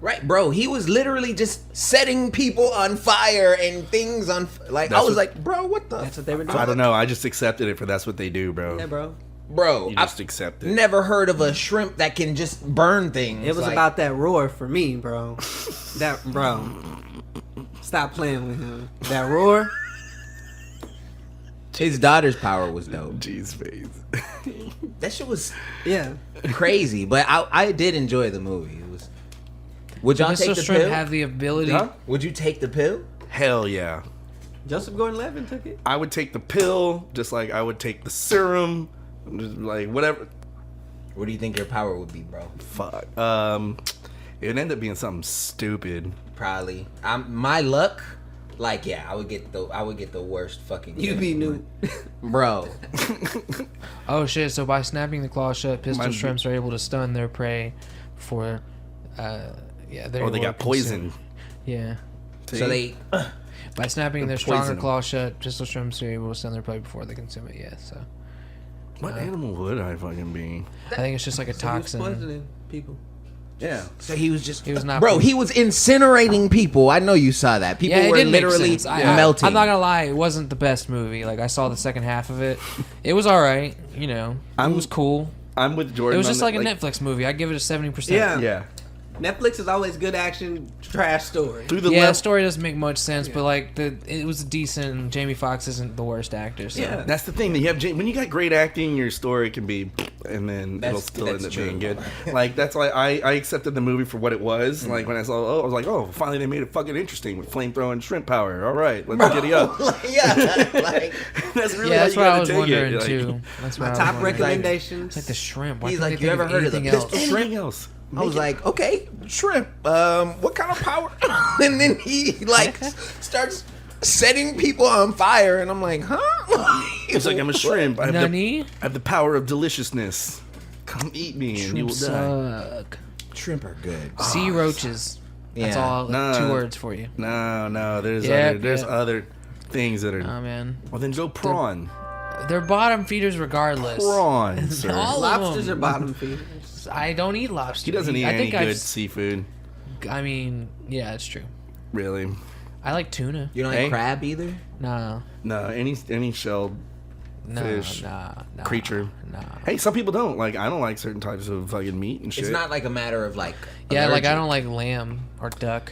Right, bro. He was literally just setting people on fire and things on. Like, That's I was what- like, bro, what the? That's what they were doing. I don't know. I just accepted it for that's what they do, bro. Yeah, bro. Bro, You I've just accept it. never heard of a shrimp that can just burn things. It was like, about that roar for me, bro. Bro. Stop playing with him. That roar. his daughter's power was dope. Jeez, face. That shit was Yeah. crazy, but I did enjoy the movie. It was. Would y'all Pistol take the shrimp pill? have the ability. Huh? Would you take the pill? Hell yeah. Joseph Gordon-Levitt took it. I would take the pill, just like I would take the serum, just like whatever. What do you think your power would be, bro? Fuck. It would end up being something stupid. Probably. My luck. Like, yeah, I would get the worst fucking. You be new. bro. Oh shit! So by snapping the claw shut, pistol Might be- shrimps are able to stun their prey before. Yeah, they're Or they able got to consume- poisoned. Yeah. So they. By snapping their poison stronger 'em. claw shut, pistol shrimps are able to stun their prey before they consume it. Yeah. So What animal would I fucking be? I think it's just like a So he was toxin. poisoning people. Yeah. So he was just. He was not. Bro, he was incinerating people. I know you saw that. People Yeah, it were did make literally sense. I- melting. I'm not gonna lie, it wasn't the best movie. Like I saw the second half of it. It was all right. You know, it was cool. I'm with Jordan. It was on just that, like a Netflix movie. I give it a 70%. Yeah. Yeah. Netflix is always good action, trash story. Through the Yeah, the story doesn't make much sense, but like it was decent. Jamie Foxx isn't the worst actor. So. Yeah. That's the thing. That you have when you got great acting, your story can be, and then it'll still end up true. being good. Like that's why I accepted the movie for what it was. Like when I saw, I was like, oh, finally they made it fucking interesting with flamethrowing shrimp power. All right, let's giddy up. That's really That's how what I you was gotta take wondering it. Like, too. That's what My I was top wondering. recommendations. It's like the shrimp. Why He's can't like, they you think ever heard of the anything else? pistol Anything else? I was like, okay, shrimp. What kind of power? And then he like starts setting people on fire, and I'm like, huh? It's like I'm a shrimp. I Nani? have the power of deliciousness. Come eat me, and you Shrimp will die. suck. Shrimp are good. Sea roaches. That's Yeah. all. Nah. 2 words for you. No. There's Yep, there's yep. other things that are. Oh man, Well, then go prawn. they're bottom feeders regardless. Prawn, sir. All of Lobsters them. are bottom feeders. I don't eat lobster. He doesn't eat I any think good seafood. I mean, yeah, it's true. Really? I like tuna. You don't Hey? like crab either? No, No, any shelled no, fish nah, creature. Nah. Hey, some people don't like. I don't like certain types of fucking meat and shit. It's not like a matter of like. Yeah, like I allergic. don't like lamb or duck.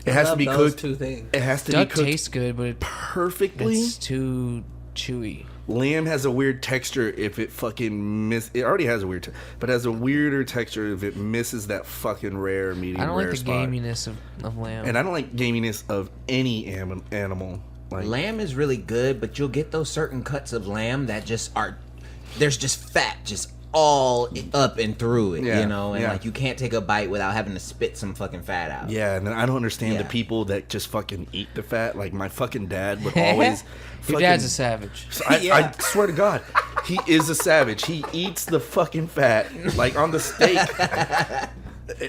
It has to Love be those cooked. two things. It has to Duck be cooked tastes good, but perfectly. it's too chewy. Lamb has a weird texture if it fucking It already has a weird, but has a weirder texture if it misses that fucking rare medium I don't rare like the spot. gaminess of lamb. And I don't like gaminess of any animal. Like Lamb is really good, but you'll get those certain cuts of lamb that just are. There's just fat just all up and through it, Yeah, you know, and yeah. like you can't take a bite without having to spit some fucking fat out. yeah, and then I don't understand Yeah. the people that just fucking eat the fat. Like my fucking dad would always. Your dad's a savage. I swear to God, he is a savage. He eats the fucking fat, like on the steak.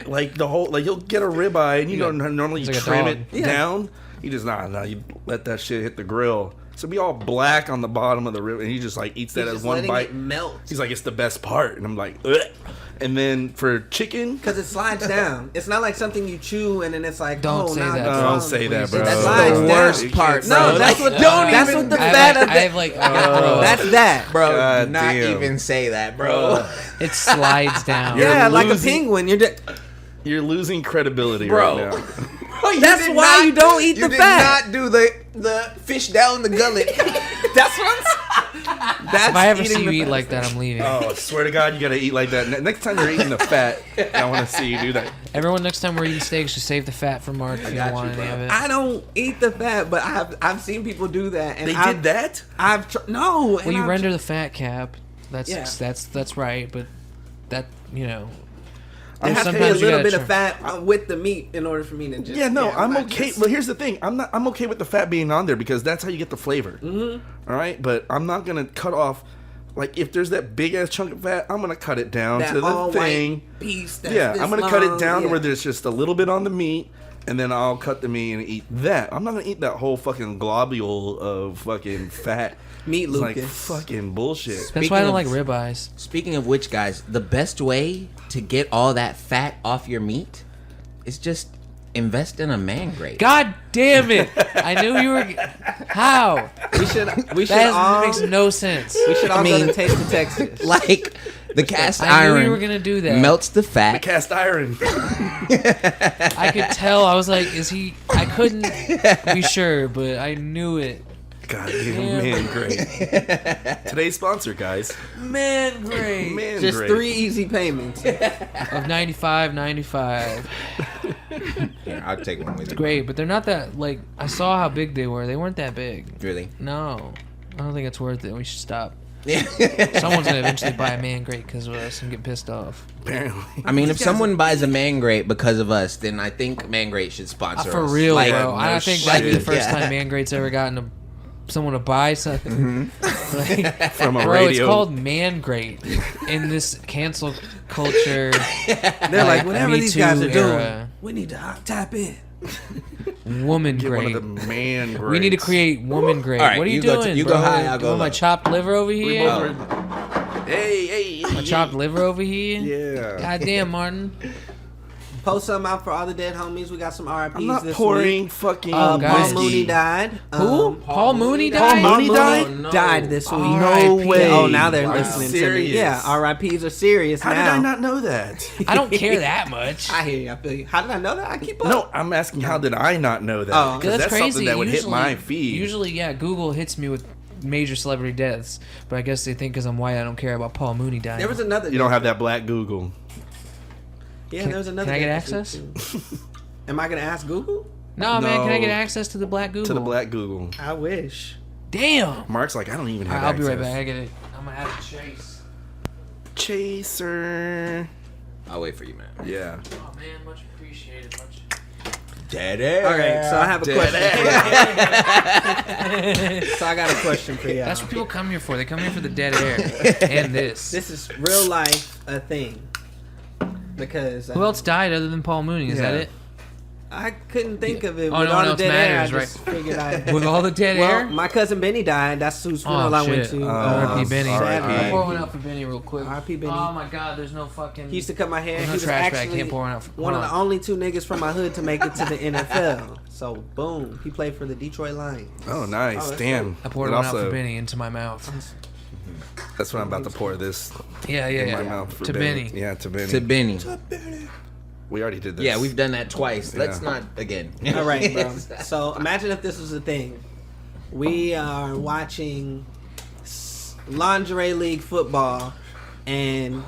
Like the whole, like he'll get a ribeye, and you know normally you It's like a trim dog. it down. He just you let that shit hit the grill. So it'd be all black on the bottom of the rib, and he just like eats that He's as just one letting bite. it melt. He's like, it's the best part, and I'm like, ugh. And then for chicken, Because it slides down. It's not like something you chew and then it's like, Don't oh, say now that, it's bro. don't wrong. say that, bro. That That's slides the down. worst You part. can't No, say that's that. what that's what the fat of I the. have like bro, That's that. Bro, God do not damn. even say that, bro. it slides down. You're Yeah, like a losing- penguin. You're just, you're losing credibility Bro. right now. Bro, you That's did why you don't eat you the fat. did not do the fish down the gullet. that's what If I ever eating see you the eat fat. like that, I'm leaving. Oh, I swear to God, you gotta eat like that. Next time you're eating the fat, I want to see you do that. Everyone, next time we're eating steaks, just save the fat for Mark if you got don't want you, any bro. of it. I don't eat the fat, but I've seen people do that. And They I've, did that? No. Well, you render the fat cap. That's Yeah. that's right, but that I have to eat a sometimes you little gotta bit of trim. fat with the meat in order for me to just. Yeah, no, I'm not okay. just- But here's the thing: I'm okay with the fat being on there because that's how you get the flavor. Mm-hmm. All right, but I'm not gonna cut off. Like if there's that big ass chunk of fat, I'm gonna cut it down that to the all thing. white piece. That's Yeah, this I'm gonna cut it long, down to yeah. where there's just a little bit on the meat, and then I'll cut the meat and eat that. I'm not gonna eat that whole fucking globule of fucking fat. Meat, It's like Lucas. fucking bullshit. That's Speaking why I don't of- like ribeyes. Speaking of which, guys, the best way to get all that fat off your meat is just invest in a man grate. God damn it! I knew you were. How? We should That all makes no sense. we should all I mean- go to Taste of Texas. Like the cast I knew iron you were gonna do that. melts the fat. Cast iron. I could tell. I was like, is he? I couldn't be sure, but I knew it. God damn, man, great. Today's sponsor, guys. Man, great. Man, Just great. 3 easy payments. Of 95.95. Here, I'll take one with you. Great, but they're not that. Like I saw how big they were. They weren't that big. Really? No, I don't think it's worth it. We should stop. Yeah. Someone's gonna eventually buy a man grate because of us and get pissed off. Apparently. I mean, if someone buys a man grate because of us, then I think man grate should sponsor For us. real, Like, bro. no I think like the shit. first Yeah. time man grate's ever gotten someone to buy something. Like, From a bro, radio. it's called man grate in this cancel culture. They're like, whatever Me these Too guys are doing, era. we need to tap in. Woman Get one grate. of the man grades. We need to create woman grade. All right, What are you, you go doing, you bro? go high, I'll You go want my low. chopped liver over We here? both are- Hey. My chopped liver over here? Yeah. God damn, Martin. Post something out for all the dead homies. We got some RIPs I'm not this pouring week. fucking Paul guys. Mooney died. Who? Paul Mooney died? Paul Mooney Paul died? Mooney No. died this week. No way. Oh, now they're Wow. listening Serious. to me. Yeah, RIPs are serious How now. did I not know that? I don't care that much. I hear you. I feel you. How did I know that? I keep up. No, I'm asking how did I not know that? Oh. Because That's that's crazy. something that would hit Usually- my feed. Usually, yeah, Google hits me with major celebrity deaths, but I guess they think because I'm white, I don't care about Paul Mooney dying. There was another. You don't have that black Google. Yeah, Can- there was another. can I get death this access? week, too. Am I gonna ask Google? No, man, can I No. get access to the black Google? To the black Google. I wish. Damn. Mark's like, I don't even have I'll be access. right back. I get it. I'm gonna have to chase. Chaser. I'll wait for you, man. Yeah. Oh man, much appreciated. Much. Dead air. All right, so I have a Dead question. So I got a question for y'all. That's what people come here for. They come here for the dead air and this. This is real life a thing. Because Who else died other than Paul Mooney? Is that Yeah. it? I couldn't think of it. Oh, With no all one the else dead air, matters, I just figured I. With all the dead Well, air? my cousin Benny died. That's whose funeral Oh, I went shit. to. R.I.P. Benny. Saturday. R.I.P. Pour one out for Benny real quick. R.I.P. Benny. Oh my God, there's no fucking. He used to cut my hair. There's no He was trash bag. actually Can't pour one out for- one of hold the on. only two niggas from my hood to make it to the NFL. So boom, he played for the Detroit Lions. Oh, nice. Oh, that's Damn. I poured But one out also, for Benny into my mouth. That's what I'm about to pour this Yeah, in yeah, my yeah. mouth for To Benny. Benny. Yeah, to Benny. To Benny. We already did this. Yeah, we've done that twice. Let's Yeah. not again. All right, bro. So imagine if this was a thing. We are watching lingerie league football, and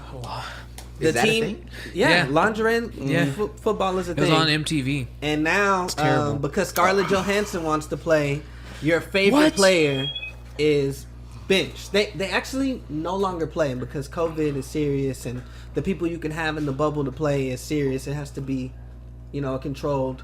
the Is that a team, thing? yeah, Yeah. lingerie Yeah. football is a It was thing. on MTV. And now, terrible. because Scarlett Johansson wants to play, your favorite What? player is benched. They actually no longer play because COVID is serious, and the people you can have in the bubble to play is serious. It has to be, a controlled,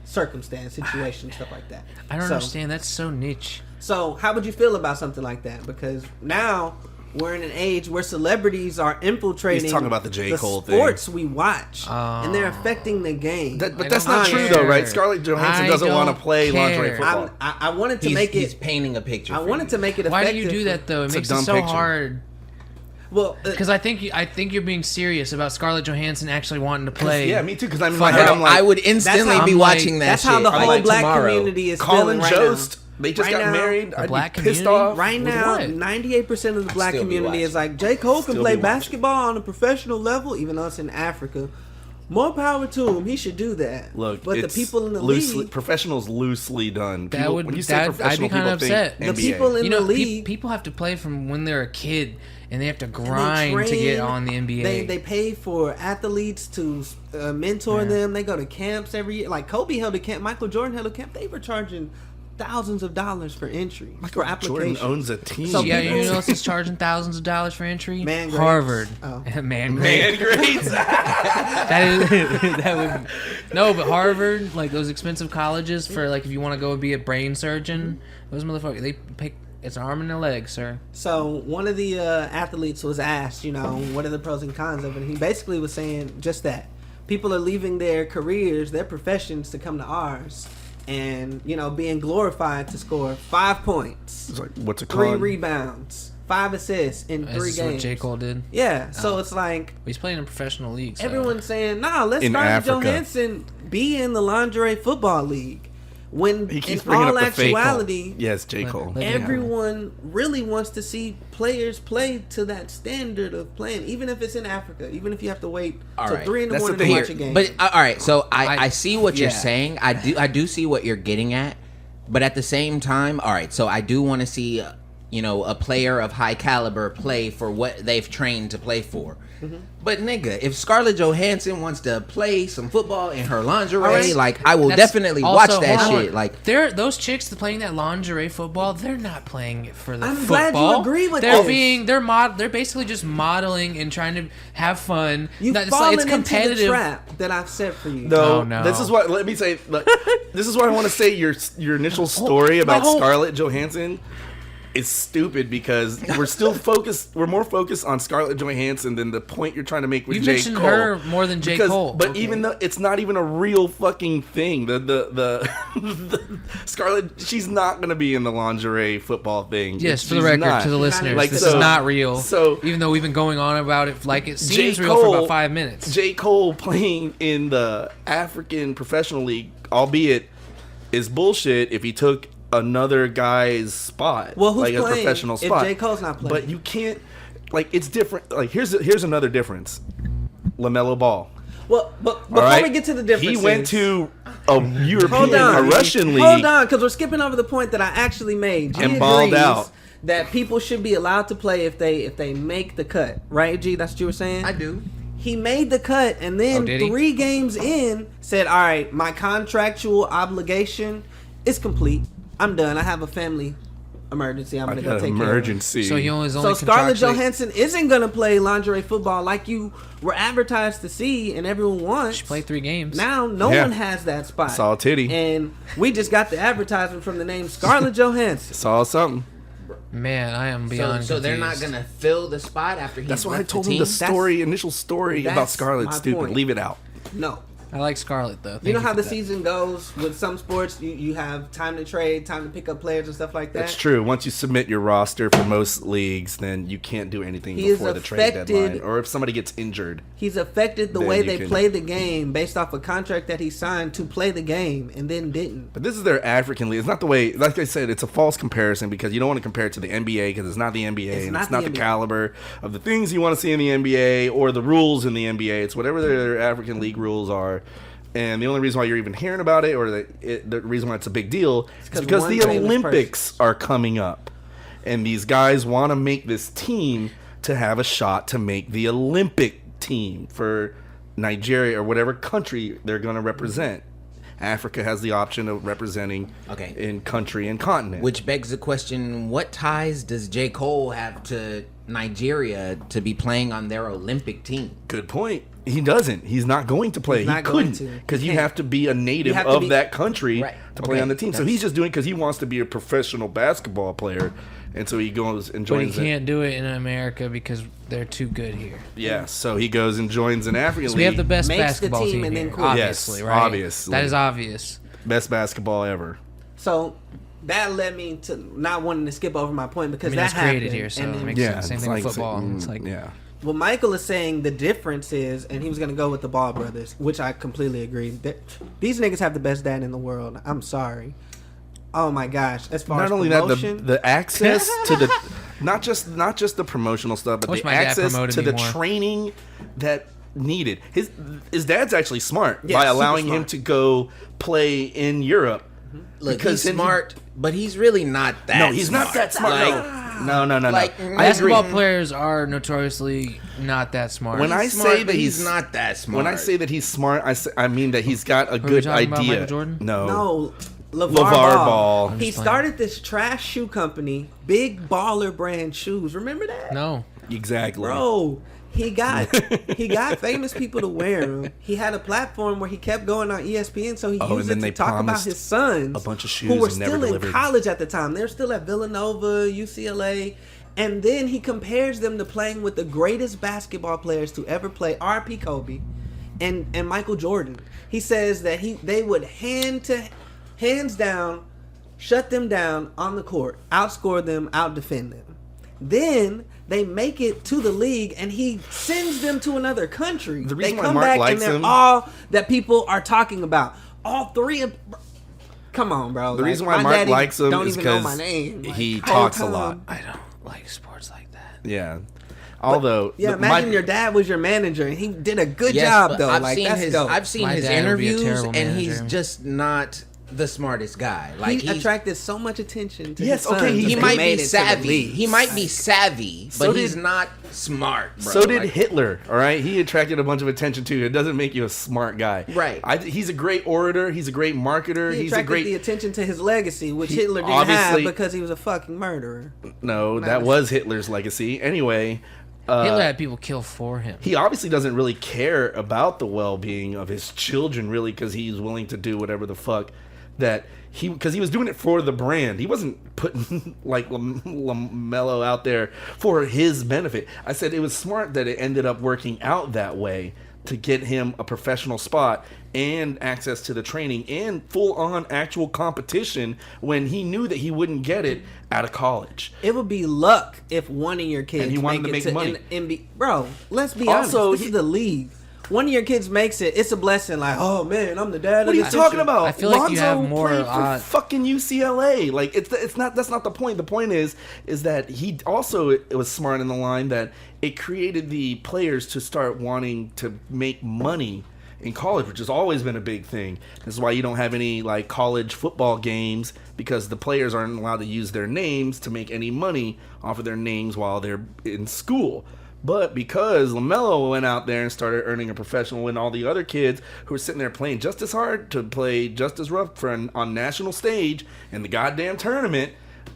circumstance, situation, stuff like that. I don't So- understand. That's so niche. So, how would you feel about something like that? Because now we're in an age where celebrities are infiltrating. He's talking about the J. Cole thing. sports we watch, and they're affecting the game. But I that's don't not true, care. though, right? Scarlett Johansson I doesn't want don't to play lingerie care. football. I wanted to make He's it. painting a picture. I for wanted you. to make it. Why do effective you do that for- though? It It's a makes it dumb so picture. hard. Well, Because I think you're being serious about Scarlett Johansson actually wanting to play. Yeah, me too. Because I'm in my Fuck head, it. I'm like, I would instantly how- be I'm watching like- that that's shit. how the whole like black tomorrow. community is Colin feeling right Jost. now. They just Right got now, married. the I'd black be pissed community? off. Right With now, what? 98% of the black still be community is watching. like, J. Cole can Still play be watching. basketball on a professional level, even though it's in Africa. More power to him. He should do that. Look, but the it's people in the loosely, league, professionals loosely done. That People, would- when you say that- I'd be professional, kinda people think upset. the NBA. people in You know, the league, people have to play from when they're a kid, and they have to and they grind to get train, on the NBA. They pay for athletes to mentor Yeah. them. They go to camps every year. Like Kobe held a camp, Michael Jordan held a camp. They were charging thousands of dollars for entry, for application. Jordan owns a team. So yeah, people- you know what's charging thousands of dollars for entry? Man grades. Harvard. Oh. Man Man grades. grades. That is that would no, but Harvard, like those expensive colleges for like if you want to go be a brain surgeon, those motherfuckers they pick. It's an arm and a leg, sir. So one of the athletes was asked, what are the pros and cons of it? And he basically was saying just that people are leaving their careers, their professions, to come to ours, and being glorified to score 5 points, It's like, what's it 3 called? rebounds, 5 assists in 3 This is what games. J. Cole did. Yeah, so it's like He's playing in professional leagues. so- everyone's saying, "Nah, let's In Scarlett Africa. Johansson be in the lingerie football league." When He keeps in bringing all up the fake Cole. actuality, Yes, J. Cole. Let- everyone really wants to see players play to that standard of playing, even if it's in Africa, even if you have to wait All till right. 3 in the That's the morning to thing. watch a game. But all right, so I see what you're Yeah. saying. I do see what you're getting at, but at the same time, all right. So I do want to see a player of high caliber play for what they've trained to play for. Mm-hmm. But nigga, if Scarlett Johansson wants to play some football in her lingerie, Alright. like I will That's- definitely also, watch that hold on. shit. Like Those chicks that playing that lingerie football, they're not playing it for the I'm football. glad you agree with they're this. they're basically just modeling and trying to have fun. You've It's fallen it's into the competitive. trap that I've set for you. No, Oh, no. this is what. Let me say. Look, this is what I want to say. Your initial story about whole- Scarlett Johansson. is stupid because we're still focused. We're more focused on Scarlett Johansson than the point you're trying to make with You J. mentioned Cole. her more than J. Cole. But even though it's not even a real fucking thing, the Scarlett, she's not gonna be in the lingerie football thing. Yes, for the She's record, not. to the listeners, Like, this so- is not real. so- even though we've been going on about it like it seems J. real for Cole- about 5 minutes. J. Cole playing in the African Professional League, albeit, is bullshit if he took another guy's spot. Well, who's like playing a professional if spot. J. Cole's not playing? But you can't. Like, it's different. Like, here's another difference. LaMelo Ball. Well, but before All right? we get to the differences, he went to a European, hold on, a Russian league. Hold on, because we're skipping over the point that I actually made. G And balled agrees out. that people should be allowed to play if they make the cut, right? G, that's what you were saying. I do. He made the cut, and then Oh, did he? 3 games in, said, "All right, my contractual obligation is complete. I'm done. I have a family emergency. I'm I gonna go got take an care of it." emergency. So he only is So only Scarlett contractually- Johansson isn't gonna play lingerie football like you were advertised to see, and everyone wants. She played 3 games. Now no Yeah. one has that spot. Saw a titty. And we just got the advertisement from the name Scarlett Johansson. Saw something. Man, I am beyond So they're not confused. gonna fill the spot after he. That's why I left told the him the team? story, initial story about that's Scarlett. my Stupid. point. Leave it out. No. I like Scarlett though. You know Thank how for the that. season goes with some sports? You have time to trade, time to pick up players and stuff like that. That's true. Once you submit your roster for most leagues, then you can't do anything He is before the trade affected- deadline. Or if somebody gets injured. He's affected the Then way you they can- play the game based off a contract that he signed to play the game and then didn't. But this is their African league. It's not the way, like I said, it's a false comparison because you don't want to compare it to the NBA because it's not the NBA It's and not it's the not the NBA. caliber of the things you want to see in the NBA or the rules in the NBA. It's whatever their African league rules are. And the only reason why you're even hearing about it, or the reason why it's a big deal, is 'cause because one the famous Olympics are coming up. And these guys want to make this team to have a shot to make the Olympic team for Nigeria or whatever country they're going to represent. Africa has the option of representing Okay. in country and continent. Which begs the question: what ties does J. Cole have to Nigeria to be playing on their Olympic team? Good point. He doesn't. He's not going to play. He's He not going couldn't to. because He you can't. have to be a native You have to of be- that country Right. to play Okay. on the team. So he's just doing because he wants to be a professional basketball player, and so he goes and But he joins. it. can't do it in America because they're too good here. Yeah, so he goes and joins an African So league. we have the best Makes the basketball team team and then here, quits. obviously, Yes, right? obviously. That is obvious. best basketball ever. So that led me to not wanting to skip over my point because I mean, that that's created happened. here, so And it then- makes Yeah, sense. Same it's thing with like- football. It's like, yeah. Well, Michael is saying the difference is, and he was going to go with the Ball brothers, which I completely agree. These niggas have the best dad in the world. I'm sorry. Oh my gosh! As far Not as only that, promotion, the access to the not just the promotional stuff, but I wish the my dad access promoted to me the more. training that needed. His dad's actually smart Yeah, by super allowing him smart. to go play in Europe. Look, Because he's then he- smart, but he's really not that. No, he's not that smart. Like, No. like, I agree. basketball players are notoriously not that smart. When I he's smart, say that but he's not that smart. When I say that he's smart, I mean that he's got a we good talking about, idea. Michael Jordan? No. no, LeVar LeVar Ball. Ball. I'm He just playing. started this trash shoe company, Big Baller Brand Shoes. Remember that? no. Exactly. Bro, he got famous people to wear them. He had a platform where he kept going on ESPN, so he and used then it they to talk about promised his sons, a bunch of who shoes were and never still in delivered. college at the time. They're still at Villanova, UCLA, and then he compares them to playing with the greatest basketball players to ever play, R.P. Kobe, and Michael Jordan. He says that they would hands down shut them down on the court, outscore them, outdefend them. Then they make it to the league, and he sends them to another country. The They reason why come Mark back, and likes they're him- all that people are talking about. All three of. Come on, bro. The Like, reason why my Mark daddy likes him don't is even know because my name. Like, he whole talks a time. lot. I don't like sports like that. Yeah. Although, Yeah, imagine your dad was your manager, and he did a good Yes, job but though. I've like seen that's his dope. I've seen My his dad would be a interviews, terrible and he's manager. just not the smartest guy. Like he he's, attracted so much attention to Yes, his okay, sons he that he they might made be it to the savvy. league. He might be savvy, So but did- he's not smart, bro. so did Like, Hitler. All right, he attracted a bunch of attention too. It doesn't make you a smart guy, Right. He's a great orator. He's a great marketer. He He's a attracted great. the attention to his legacy, which He Hitler didn't have obviously- because he was a fucking murderer. No, that was Hitler's legacy. Anyway, Hitler had people kill for him. he obviously doesn't really care about the well-being of his children, really, because he's willing to do whatever the fuck that because he was doing it for the brand. He wasn't putting like LaMelo out there for his benefit. I said it was smart that it ended up working out that way to get him a professional spot and access to the training and full-on actual competition when he knew that he wouldn't get it out of college. It would be luck if one of your kids And he wanted to make money. Bro, let's be Also, honest. This is the league. One of your kids makes it, it's a blessing. Like, oh man, I'm the dad. What are you talking about? I feel like you have Lonzo more played for fucking UCLA. Like it's not. That's not the point. The point is that he also it was smart in the line that it created the players to start wanting to make money in college, which has always been a big thing. This is why you don't have any like college football games, because the players aren't allowed to use their names to make any money off of their names while they're in school. But because LaMelo went out there and started earning a professional, and all the other kids who were sitting there playing just as hard to play just as rough on national stage in the goddamn tournament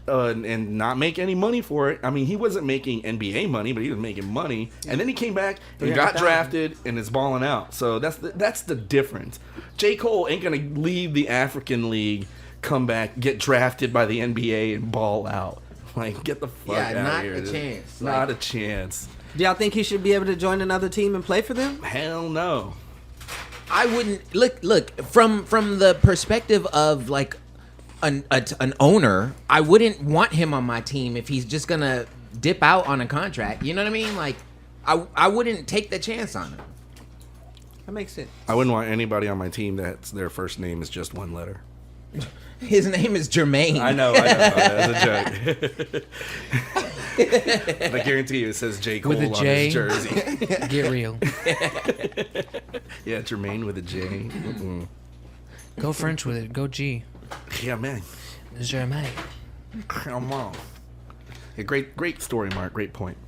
and not make any money for it. I mean, he wasn't making NBA money, but he was making money. And then he came back and got drafted and is balling out. So that's the difference. J. Cole ain't going to leave the African League, come back, get drafted by the NBA, and ball out. Like, get the fuck out of here. Not a chance. Not a chance. Do y'all think he should be able to join another team and play for them? Hell no. I wouldn't look from the perspective of like an owner. I wouldn't want him on my team if he's just gonna dip out on a contract. You know what I mean? Like, I wouldn't take the chance on him. That makes sense. I wouldn't want anybody on my team that's their first name is just one letter. His name is Jermaine. I know. That's a joke. I guarantee you it says J. Cole With a on J? his jersey. Get real. Yeah, Jermaine with a J. Mm-mm. Go French with it. Go G. Yeah, man. Germain. Come on. Yeah, great story, Mark. Great point.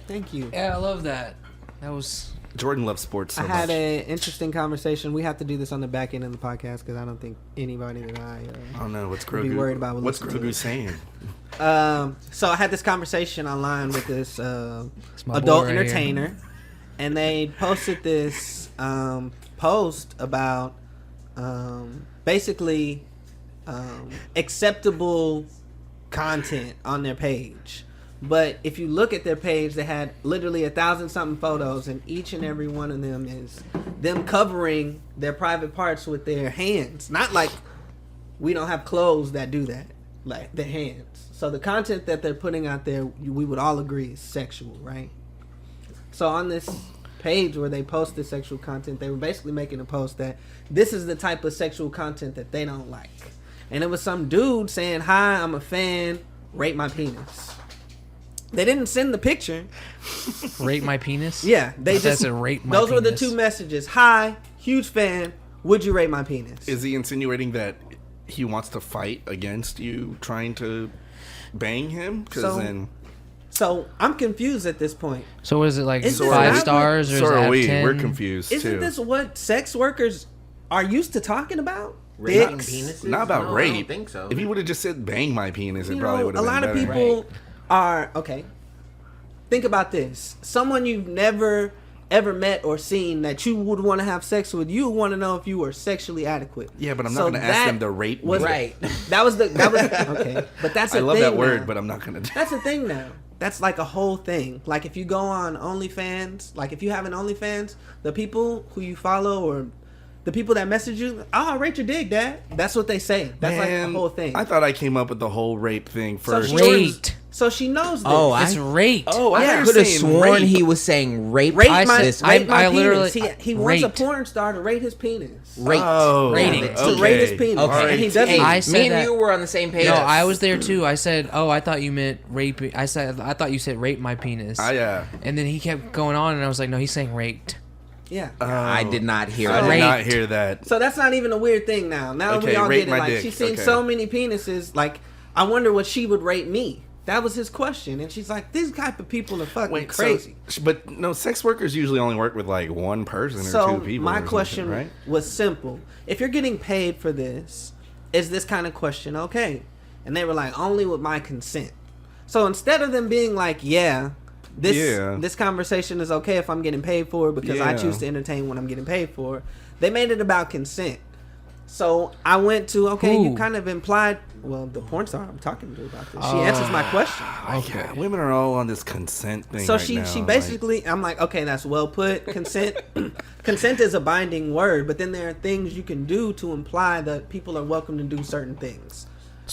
Thank you. Yeah, I love that. That was... Jordan loves sports so I much. had an interesting conversation. We have to do this on the back end of the podcast because I don't think anybody that I don't know. What's would be Grogu? worried about would What's listen to Grogu it. saying? So I had this conversation online with this my adult boy right entertainer, and they posted this post about basically acceptable content on their page. But if you look at their page, they had literally 1,000-something photos, and each and every one of them is them covering their private parts with their hands. Not like we don't have clothes that do that, like their hands. So the content that they're putting out there, we would all agree is sexual, right? So on this page where they post this sexual content, they were basically making a post that this is the type of sexual content that they don't like. And it was some dude saying, "Hi, I'm a fan, rate my penis." They didn't send the picture. Rate my penis? Yeah, they just said rate my those were the penis. two messages. Hi, huge fan. Would you rate my penis? Is he insinuating that he wants to fight against you trying to bang him? So I'm confused at this point. So what is it, like Is this 5 not stars, or is so it are out we. of 10? We're confused Isn't too. this what sex workers are used to talking about? Rating Dicks. penises? Not about No, rape. I don't think so. If he would have just said "bang my penis," it You probably know, would a have been lot of better. people are okay. Think about this: someone you've never ever met or seen that you would want to have sex with, you want to know if you were sexually adequate. Yeah, but I'm not going to ask them to rape me. Right. That was okay. But that's I a love thing that word, now. but I'm not going to do That's the thing now. That's like a whole thing. Like if you go on OnlyFans, like if you have an OnlyFans, the people who you follow or the people that message you, "Oh, I'll rate your dick, Dad." That's what they say. That's like Man, the whole thing. I thought I came up with the whole rape thing first. Rate. So she knows this. Oh, It's rate. Oh, I Yeah. heard could have saying sworn rape. he was saying rape. Rate I my, said- rate my I literally- penis. He wants a rate. porn star to rate his penis. Rate. Oh, Rating. To okay. rate his penis. Okay. All right. And he doesn't. Hey, I said me and that- you were on the same page. No, I was there too. I said, "Oh, I thought you meant rape." I thought you said "rape my penis." Yeah. And then he kept going on, and I was like, "No, he's saying raped." Yeah. I did not hear I that. did not Raped. hear that. So that's not even a weird thing now. Now we Okay, all rate get it. my Like dick. she's seen Okay. so many penises. Like I wonder what she would rate me. That was his question, and she's like, "These type of people are fucking crazy." But no, sex workers usually only work with like one person or So two people. my or something, question right? was simple: if you're getting paid for this, is this kind of question okay? And they were like, "Only with my consent." So instead of them being like, "Yeah, this conversation is okay if I'm getting paid for it because I Yeah. choose to entertain what I'm getting paid for," they made it about consent. So I went to, okay, Who? you kind of implied, well, the porn star I'm talking to about this. She answers my question. Okay. Yeah, women are all on this consent thing. So right she now. basically, I'm like, okay, that's well put. Consent consent is a binding word, but then there are things you can do to imply that people are welcome to do certain things.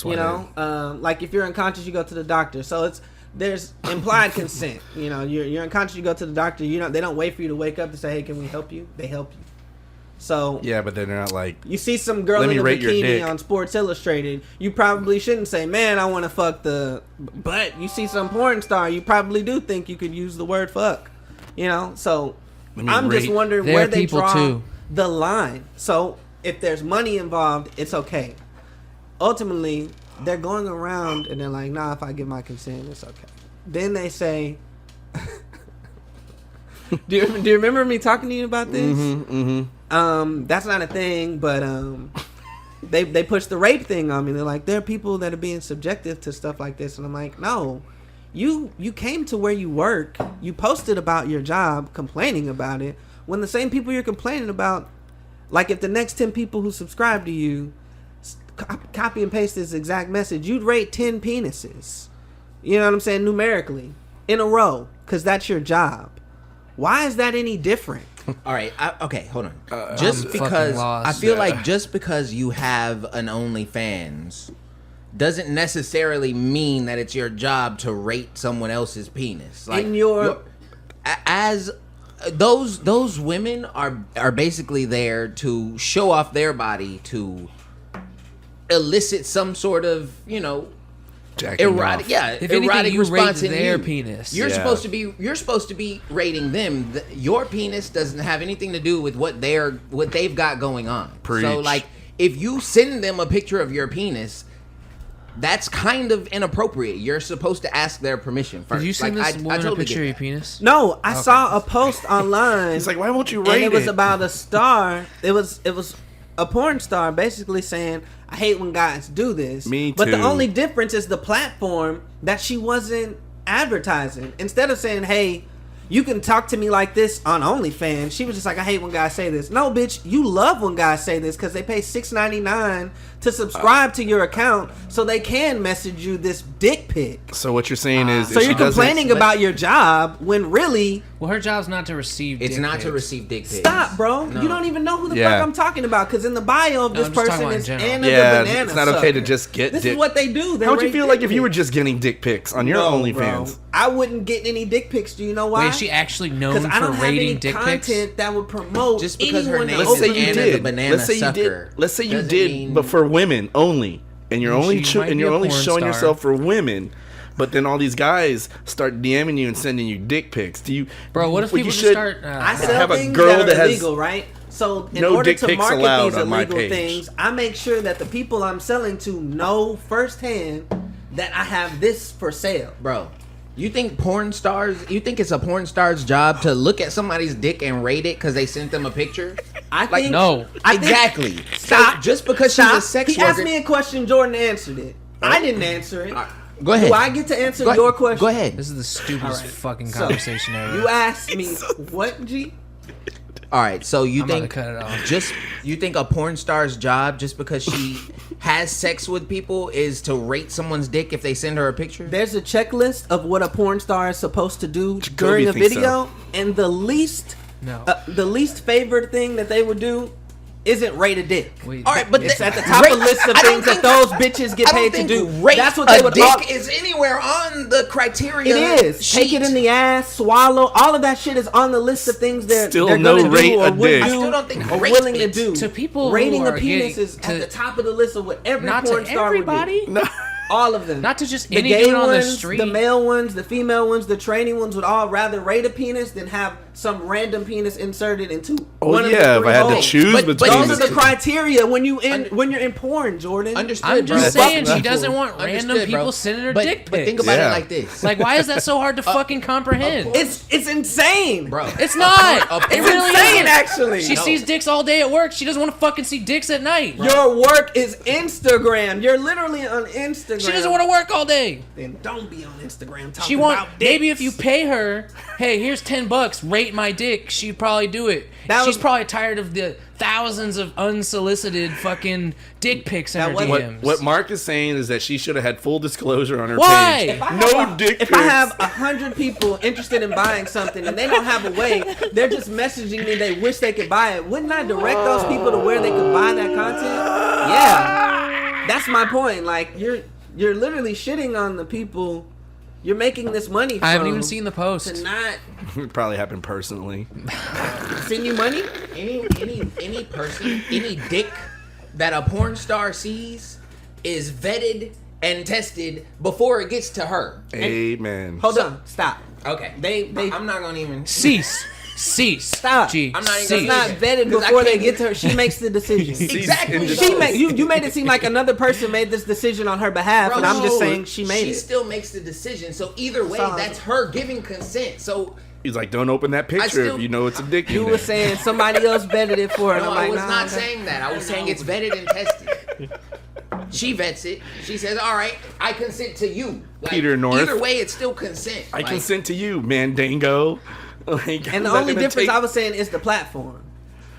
You know, like if you're unconscious, you go to the doctor. So there's implied consent. You know, you're unconscious, you go to the doctor. They don't wait for you to wake up to say, hey, can we help you? They help you. So yeah, but they're not like, you see some girl in a bikini on Sports Illustrated, you probably shouldn't say, man, I want to fuck the. But you see some porn star, you probably do think you could use the word fuck. You know, so I'm just wondering where they draw the line. So if there's money involved, it's okay. Ultimately, they're going around and they're like, nah, if I give my consent, it's okay. Then they say, do you remember me talking to you about this? That's not a thing, but they push the rape thing on me. They're like, there are people that are being subjective to stuff like this, and I'm like, no, you came to where you work, you posted about your job, complaining about it, when the same people you're complaining about, like if the next 10 people who subscribe to you copy and paste this exact message, you'd rate 10 penises. You know what I'm saying? Numerically, in a row, because that's your job. Why is that any different? All right. Okay, hold on. Just because I feel like just because you have an OnlyFans doesn't necessarily mean that it's your job to rate someone else's penis. Like as those women are basically there to show off their body, to elicit some sort of, you know, erotic, if anything, erotic you response rate in their you. penis. You're supposed to be rating them. Your penis doesn't have anything to do with what they've got going on. Preach. So like, if you send them a picture of your penis, that's kind of inappropriate. You're supposed to ask their permission first. Did you send like, this woman totally a picture of your penis? No, I saw a post online. It's like, why won't you rate and it was about a star. It was a porn star basically saying, I hate when guys do this. Me too. But the only difference is the platform that she wasn't advertising. Instead of saying, hey, you can talk to me like this on OnlyFans, she was just like, I hate when guys say this. No, bitch, you love when guys say this because they pay $6.99 to subscribe to your account so they can message you this dick pic. So what you're saying is, so you're complaining about your job when really, well, her job's not to receive. It's dick not pics. to receive dick pics. stop, bro. No. You don't even know who the fuck I'm talking about because in the bio of this I'm just person talking is about in Anna general. the banana it's not okay to sucker. just get This dick. is what they do. They How would you rate feel dick like if you were pics. just getting dick pics on your No, OnlyFans? bro. I wouldn't get any dick pics. Do you know why? Wait, is she actually known Because I for don't have any rating dick pics? content that would promote Just because her anyone name to is Let's say open you Anna it. the did. banana Let's say you sucker did. Let's say you doesn't did, mean- but for women only, and you're only She might be a only porn showing star. yourself for women. But then all these guys start DMing you and sending you dick pics. Do you, Bro, what if would people you just should start? I sell have a things girl that that are has illegal, right? So in no order dick to pics market allowed these on my illegal page. things, I make sure that the people I'm selling to know firsthand that I have this for sale. Bro, you think it's a porn star's job to look at somebody's dick and rate it because they sent them a picture? I think no. I think- Exactly. Stop. So just because she's a sex He worker. asked me a question, Jordan answered it. I didn't answer it. Go ahead. Do I get to answer Go your ahead. question? Go ahead. This is the stupidest All right. fucking So, conversation ever. You asked me what, G? All right, so you I'm about think to cut it off. you think a porn star's job just because she has sex with people is to rate someone's dick if they send her a picture? There's a checklist of what a porn star is supposed to do Jacoby during a thinks video, so. and the least favored thing that they would do isn't rate a dick. Wait, All right, but It's at the top of the list of I don't things that think- those bitches get I don't paid to think do. rate That's what they a would dick all. is anywhere on the criteria. It is. Take sheet. it in the ass, swallow. All of that shit is on the list of things Still they're no gonna rate do or a would dick. do I still don't think or rate willing it. to do. To people who rating a are penis getting is to- at the top of the list of what every not porn to star everybody. would do. All of them. Not to just The any gay dude on the ones, street. the male ones, the female ones, the tranny ones would all rather rate a penis than have some random penis inserted into one of the yeah, if three I had to holes. choose But between Those the are the two. criteria when you're in porn, Jordan. Understood, I'm bro. just saying she doesn't want Understood, random bro. people sending her But- dick But pics. think about Yeah. it like this. Like, why is that so hard to fucking comprehend? It's insane, Bro. It's not. It It's really insane, isn't. actually. She sees dicks all day at work. She doesn't want to fucking see dicks at night. Your work is Instagram. You're literally on Instagram. She doesn't want to work all day. Then don't be on Instagram talking She want about dicks. maybe if you pay her, hey, here's $10, rate my dick. She'd probably do it. That She's was- probably tired of the thousands of unsolicited fucking dick pics in her That DMs. What Mark is saying is that she should have had full disclosure on her Why? page. If Dick If pics. I have 100 people interested in buying something and they don't have a way, they're just messaging me they wish they could buy it. Wouldn't I direct those people to where they could buy that content? Yeah, that's my point. Like you're literally shitting on the people you're making this money from. I haven't even seen the post. To not It probably happened personally. send you money. Any person, any dick that a porn star sees is vetted and tested before it gets to her. Amen. Hold on, stop. Okay. They I'm not gonna even Cease. Stop. G. I'm not even It's gonna not say vetted Because I before they can't get to her. She makes the decision. Exactly. She make you made it seem like another person made this decision on her behalf, Bro, and I'm just no, saying she made She it. still makes the decision. So either way, Solid. that's her giving consent. So He's like, don't open that picture still- if you know it's a dick. You in were there. saying somebody else vetted it for her. and no, I'm I like, was nah, not okay. saying that. I was saying it's vetted and tested. She vets it. She says, "All right, I consent to you." Like, Peter North. Either way, it's still consent. I Like, consent to you, Mandango. Like, And the I'm only not gonna difference take- I was saying is the platform.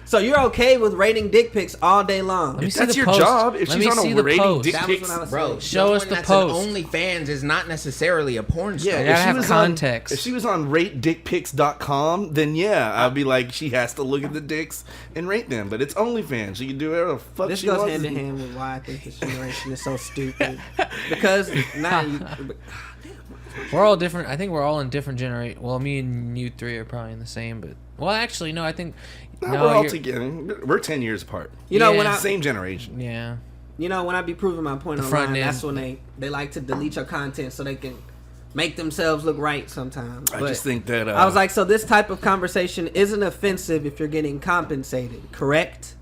So you're okay with rating dick pics all day long. Let me If see that's the your post. job, if Let she's me on see a the rating post. dick That was pics, what I was Bro, saying. Show us someone the that's post. an OnlyFans is not necessarily a porn star. yeah, gotta if she have was context. if she was on ratedickpics.com, then yeah, I'd be like, she has to look at the dicks and rate them. But it's OnlyFans. She can do whatever the fuck This she goes wants. hand in hand with why I think this generation is so stupid. Because now you, We're all different. I think we're all in different generation. Well, me and you three are probably in the same, but well, actually, no. I think No, no. we're all you're- together. We're 10 years apart. you know Yeah. when I Same generation. Yeah. You know, when I be proving my point The front online, end. that's when they like to delete your content so they can make themselves look right sometimes. I But just think that I was like, so this type of conversation isn't offensive if you're getting compensated, correct?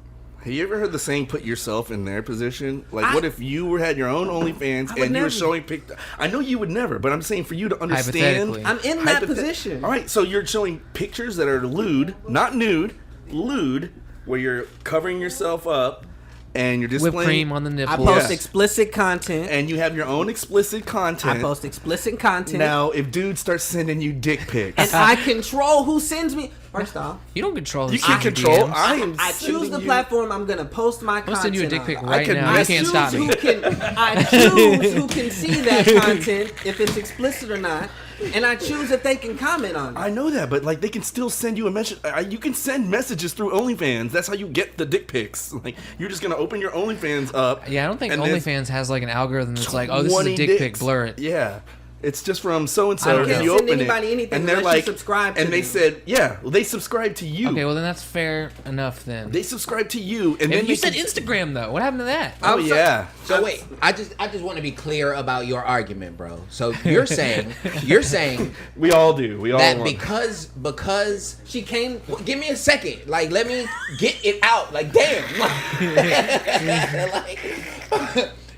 have you ever heard the saying, put yourself in their position? Like, I- what if you had your own OnlyFans I would and you never. were showing pictures? I know you would never, but I'm saying for you to understand. Hypothetically. I'm in that Hypothet- position. All right, so you're showing pictures that are lewd, not nude, lewd, where you're covering yourself up and you're displaying. Whipped cream on the I nipples. post Yes. explicit content. and you have your own explicit content. I post explicit content. Now, if dudes start sending you dick pics, and I control who sends me. First off, You don't control. you who can sends control. DMs. I am. I choose sending the you- platform I'm gonna post my I'm content. gonna send you a dick on. pic I right can- now. I You can't choose stop me. who can. I choose who can see that content if it's explicit or not, and I choose if they can comment on it. I know that, but like they can still send you a message. You can send messages through OnlyFans. That's how you get the dick pics. Like you're just gonna open your OnlyFans up. Yeah, I don't think and there's OnlyFans has like an algorithm that's like, oh, this is a 20 dick pic, dicks. blur it. Yeah. It's just from so and I so, don't and know. you Can't send open anybody it, anything and they're unless you like, subscribe to and they them. said, yeah, well, they subscribe to you. Okay, well then that's fair enough then. They subscribe to you, and then And they you said can- Instagram though. What happened to that? Oh yeah. So wait, I just want to be clear about your argument, bro. So you're saying We all do. We all that want. because She came. well, give me a second, like let me get it out. Like damn, like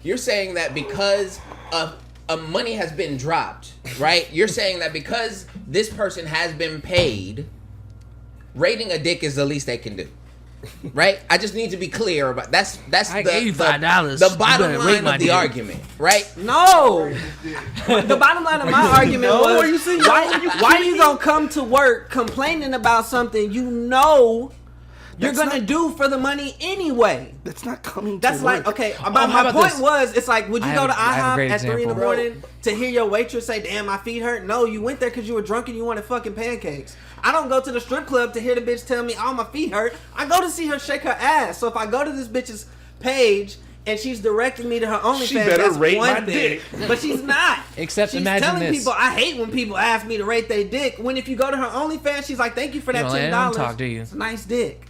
you're saying that because money has been dropped, right? You're saying that because this person has been paid, rating a dick is the least they can do. Right? I just need to be clear about that's I the gave you $5. the You bottom better rate line my of the dick. argument, right? No. The bottom line of my argument No? was Are you saying why you gonna come to work complaining about something you know you're That's gonna not- do for the money anyway? That's not coming. That's to like work. okay. how My about point this? was, it's like, would you I go have to a- I have a IHOP great at 3 in the example. morning to hear your waitress say, "Damn, my feet hurt"? No, you went there because you were drunk and you wanted fucking pancakes. I don't go to the strip club to hear the bitch tell me, "Oh, my feet hurt." I go to see her shake her ass. So if I go to this bitch's page and she's directing me to her OnlyFans, She better that's rate one my thing. dick. But she's not. Except she's imagine telling this. people, I hate when people ask me to rate their dick. When if you go to her OnlyFans, she's like, "Thank you for that You don't let $10." them talk, do you? It's a nice dick.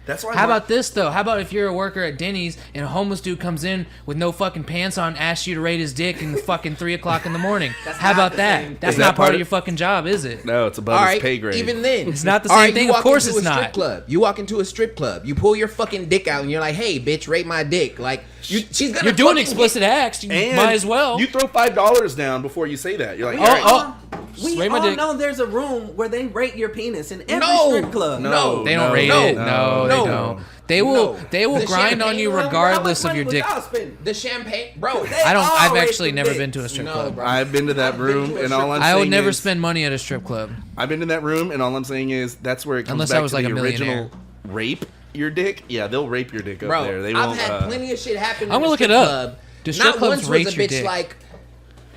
That's why. How about this though? How about if you're a worker at Denny's and a homeless dude comes in with no fucking pants on, asks you to rate his dick in the fucking 3 o'clock in the morning? That's How not about the that? same. That's Is that not part part of your of- fucking job, is it? No, it's above All his right, pay grade. even then, It's not the All same right, thing. you Of walk course into it's a strip not. club. You walk into a strip club. You pull your fucking dick out, and you're like, "Hey, bitch, rate my dick." Like, she's gonna. You're doing fucking explicit acts. You And might as well. You throw $5 down before you say that. You're like, We all right. all, Just we rate my all dick. know there's a room where they rate your penis in every No. strip club. No. They don't No, rate no, it. No, they no. don't. They will. No. They will The grind on champagne you room, regardless How of much your money dick. would y'all spend? The champagne, bro. They I don't. all I've rate actually the never dicks. been to a strip No, club. bro. I've been to that I've been room, to a and strip all I'm I saying would never is, spend money at a strip club. I've been to that room, and all I'm saying is that's where it comes Unless back I was to like the a millionaire. original rape. your dick, yeah, they'll rape your dick up Bro, there. They I've won't. had plenty of shit happen. I'm gonna look it up. Do strip Not clubs once rate was a your bitch dick? like,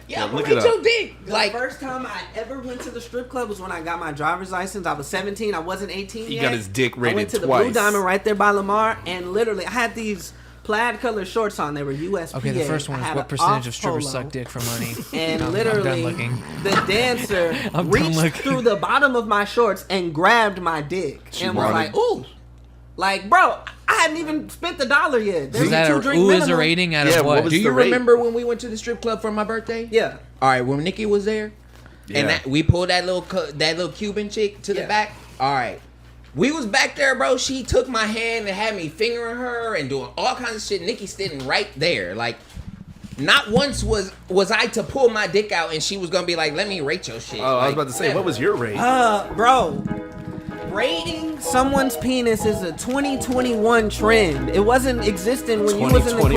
yeah, I'm look gonna it rate up. your dick. The Like, first time I ever went to the strip club was when I got my driver's license. I was 17. I wasn't 18 He yet. got his dick I went rated to the twice. Blue Diamond right there by Lamar, and literally, I had these plaid color shorts on. They were USPA. Okay, the first one I is had what an percentage off of strippers polo. suck dick for money? And I'm literally, done looking. the dancer I'm done reached looking. through the bottom of my shorts and grabbed my dick and was wanted- like, "Ooh." Like, bro, I hadn't even spent the $1 yet. There's Is that a a, 2-drink ooh is a minimum. rating out Yeah, of what what? was do you the rate? remember when we went to the strip club for my birthday? Yeah. All right, when Nikki was there, Yeah. and we pulled that little Cuban chick to the Yeah. back. All right, we was back there, bro. She took my hand and had me fingering her and doing all kinds of shit. Nikki sitting right there, like. Not once was I to pull my dick out and she was gonna be like, "Let me rate your shit." Oh, I was Like, about to say, what was your rate? Bro, rating someone's penis is a 2021 trend. It wasn't existing when you was in the club.